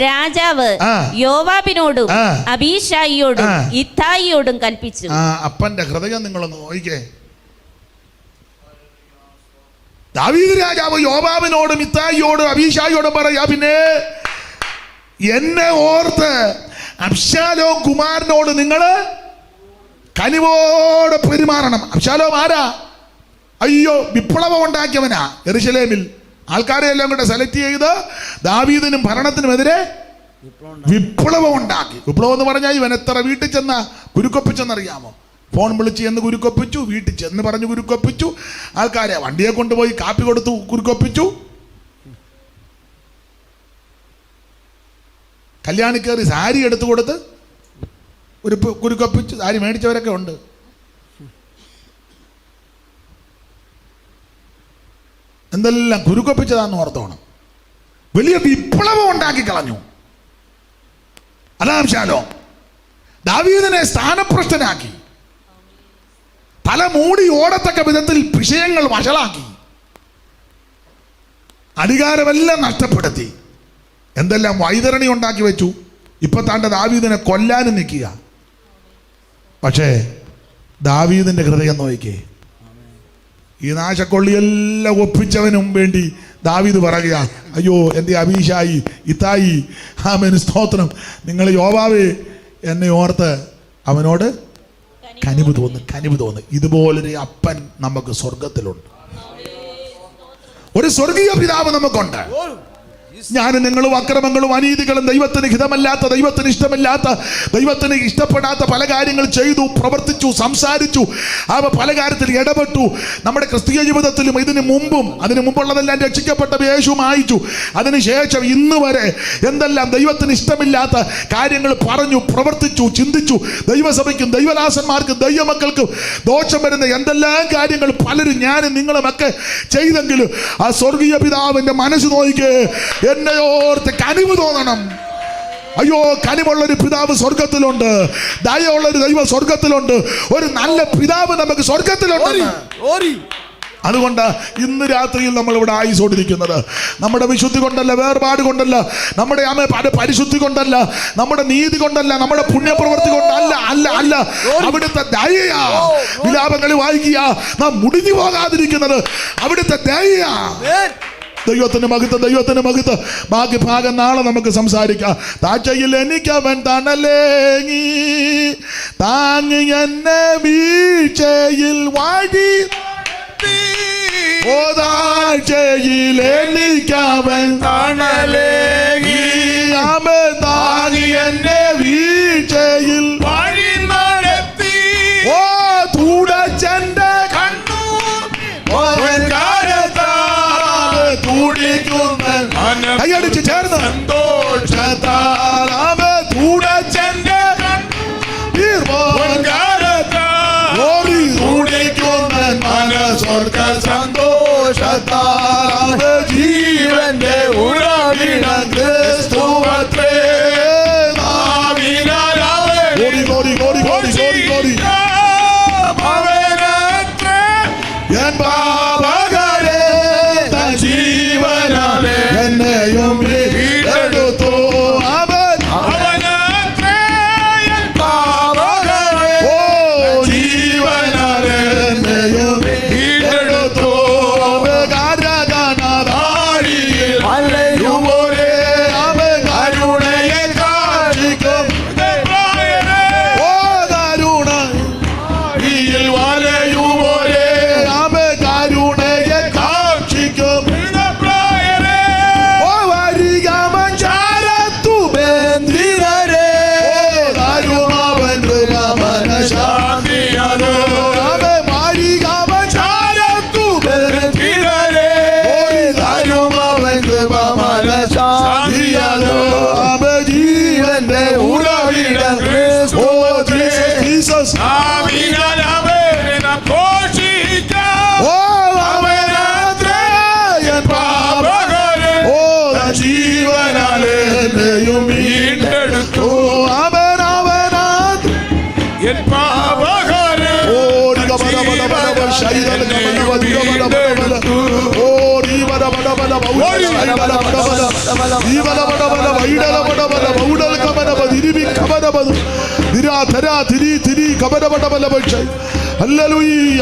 രാജാവ് യോവാബിനോടും അബീശായിയോടും ഇത്തായിയോടും കൽപ്പിച്ചു. അപ്പന്റെ ഹൃദയം നിങ്ങളൊന്ന് നോക്കിക്കേ. ദാവീദ് രാജാവ് യോവാബിനോടും ഇത്തായിയോടും അബീശായിയോടും പറയാ, പിന്നെ എന്നെ ഓർത്ത് അബ്ശാലോം കുമാരനോട് നിങ്ങൾ കനിവോടെ പെരുമാറണം. അബ്ശാലോം ആരാ? അയ്യോ, വിപ്ലവം ഉണ്ടാക്കിയവനാ. യെരൂശലേമിൽ ആൾക്കാരെ എല്ലാം കൂടെ സെലക്ട് ചെയ്ത് ദാവീദിനും ഭരണത്തിനുമെതിരെ വിപ്ലവം ഉണ്ടാക്കി. വിപ്ലവം എന്ന് പറഞ്ഞാൽ ഇവൻ എത്ര വീട്ടിൽ ചെന്ന കുരുക്കൊപ്പിച്ചെന്നറിയാമോ? ഫോൺ വിളിച്ച് ചെന്ന് കുരുക്കൊപ്പിച്ചു, വീട്ടിൽ ചെന്ന് പറഞ്ഞ് കുരുക്കൊപ്പിച്ചു, ആൾക്കാരെ വണ്ടിയെ കൊണ്ടുപോയി കാപ്പി കൊടുത്തു കുരുക്കൊപ്പിച്ചു, കല്യാണി കയറി സാരി എടുത്തു കൊടുത്ത് ഒരു കുരുക്കൊപ്പിച്ചു. സാരി മേടിച്ചവരൊക്കെ ഉണ്ട്. എന്തെല്ലാം കുരുക്കൊപ്പിച്ചതാന്ന് ഓർത്തോണം. വലിയ വിപ്ലവം ഉണ്ടാക്കി കളഞ്ഞു. അതാം അബ്ശാലോം ദാവീദിനെ സ്ഥാനഭ്രഷ്ടനാക്കി. തല മൂടി ഓടത്തക്ക വിധത്തിൽ വിഷയങ്ങൾ വഷളാക്കി. അധികാരമെല്ലാം നഷ്ടപ്പെടുത്തി. എന്തെല്ലാം വൈതരണി ഉണ്ടാക്കി വെച്ചു. ഇപ്പൊ താണ്ട ദാവീദിനെ കൊല്ലാനും നിൽക്കുക. പക്ഷേ ദാവീദിന്റെ ഹൃദയം നോക്കിക്കേ. ഈ നാശക്കൊള്ളിയെല്ലാം ഒപ്പിച്ചവനും വേണ്ടി ദാവീദ് പറയുക, അയ്യോ എൻ്റെ അബീശായി, ഇത്തായി, ആമേൻ സ്തോത്രം, നിങ്ങൾ യോവാവേ എന്നെ ഓർത്ത് അവനോട് കനിവ് തോന്നും. ഇതുപോലൊരു അപ്പൻ നമുക്ക് സ്വർഗത്തിലുണ്ട്. ഒരു സ്വർഗീയ പിതാവ് നമുക്കുണ്ട്. ഞാനും നിങ്ങളും അക്രമങ്ങളും അനീതികളും ദൈവത്തിന് ഹിതമല്ലാത്ത, ദൈവത്തിന് ഇഷ്ടമില്ലാത്ത, ദൈവത്തിന് ഇഷ്ടപ്പെടാത്ത പല കാര്യങ്ങൾ ചെയ്തു, പ്രവർത്തിച്ചു, സംസാരിച്ചു, പല കാര്യത്തിൽ ഇടപെട്ടു. നമ്മുടെ ക്രിസ്തീയ ജീവിതത്തിലും അതിനു മുമ്പുള്ളതെല്ലാം രക്ഷിക്കപ്പെട്ട യേശു മായിച്ചു. അതിനുശേഷം ഇന്ന് വരെ എന്തെല്ലാം ദൈവത്തിന് ഇഷ്ടമില്ലാത്ത കാര്യങ്ങൾ പറഞ്ഞു, പ്രവർത്തിച്ചു, ചിന്തിച്ചു. ദൈവസഭയ്ക്കും ദൈവദാസന്മാർക്കും ദൈവമക്കൾക്കും ദോഷം വരുന്ന എന്തെല്ലാം കാര്യങ്ങൾ പലരും, ഞാനും നിങ്ങളുമൊക്കെ ചെയ്തെങ്കിലും ആ സ്വർഗീയ പിതാവിന്റെ മനസ്സ് നോക്കിക്കേ, എന്നെയോർത്ത് കനിവ് തോന്നണം. അയ്യോ, കനിവുള്ളൊരു പിതാവ് സ്വർഗത്തിലുണ്ട്, ദയയുള്ളൊരു ദൈവം സ്വർഗത്തിലുണ്ട്, ഒരു നല്ല പിതാവ് നമുക്ക് സ്വർഗത്തിലുണ്ട്. അതുകൊണ്ട് ഇന്ന് രാത്രിയിൽ നമ്മൾ ഇവിടെ ആയുസോടിരിക്കുന്നത് നമ്മുടെ വിശുദ്ധി കൊണ്ടല്ല, വേർപാട് കൊണ്ടല്ല, നമ്മുടെ പരിശുദ്ധി കൊണ്ടല്ല, നമ്മുടെ നീതി കൊണ്ടല്ല, നമ്മുടെ പുണ്യപ്രവൃത്തി കൊണ്ടല്ല, അല്ല, അവിടുത്തെ ദയയാ. വിലാപങ്ങളിൽ വായിക്കുക, നാം മുടിഞ്ഞു പോകാതിരിക്കുന്നത് അവിടുത്തെ ദയയാ. ദൈവത്തിന് മഹത്വം. ബാക്കി ഭാഗം നാളെ നമുക്ക് സംസാരിക്കാം. താഴ്ചയിൽ എനിക്കവൻ തണലേങ്ങി, താങ്ങി എന്നെ വീഴ്ചയിൽ വഴി, താഴ്ചയിൽ എനിക്കവൻ തണലേങ്ങി, അവൻ താങ്ങി എന്നെ വീഴ്ചയിൽ വഴി നടത്തി, ഓ തുടച്ചെന്റെ കണ്ണു കൈയടിച്ച് ചേർന്ന് സന്തോഷത്താൽ തുടച്ചെന്റെ സ്വർഗ സന്തോഷത്താൽ ജീവന്റെ ഉറവിടം ക്രിസ്തുവത്രേ. എൻ പാപകരെ തൻ ജീവനാലെ എന്നെയും വീണ്ടെടുത്തു. അവനത്രേ എൻ പാപകരെ, ഓ ജീവനാലെ എന്നെയും വീണ്ടെടുത്തു. കാരണധാരിയിൽ വലയുമോരേ, അവൻ കരുണയെ കാക്ഷിക്കും. ഓ കരുണയിൽ വലയുമോരേ, അവൻ കരുണയെ കാക്ഷിക്കും. ഓ വരികമൻ ചാരത്തു ബന്ധിതരെ, കരുണവൻ മനഃശാന്തിയാലോ. അവൻ വരികമൻ ചാരത്തു ബന്ധിതരെ, കരുണവൻ മനഃശാന്തിയാലോ. അവൻ ജീവന്റെ ഉറവിടം ക്രിസ്തു. ഓ ജീസസ്, ഓ അവനത്രേ എൻ പാപകരെ, ഓ ജീവനാലെ എന്നെയും വീണ്ടെടുത്തു. അവനത്രേ എൻ പാപകരെ, ഹല്ലേലൂയ.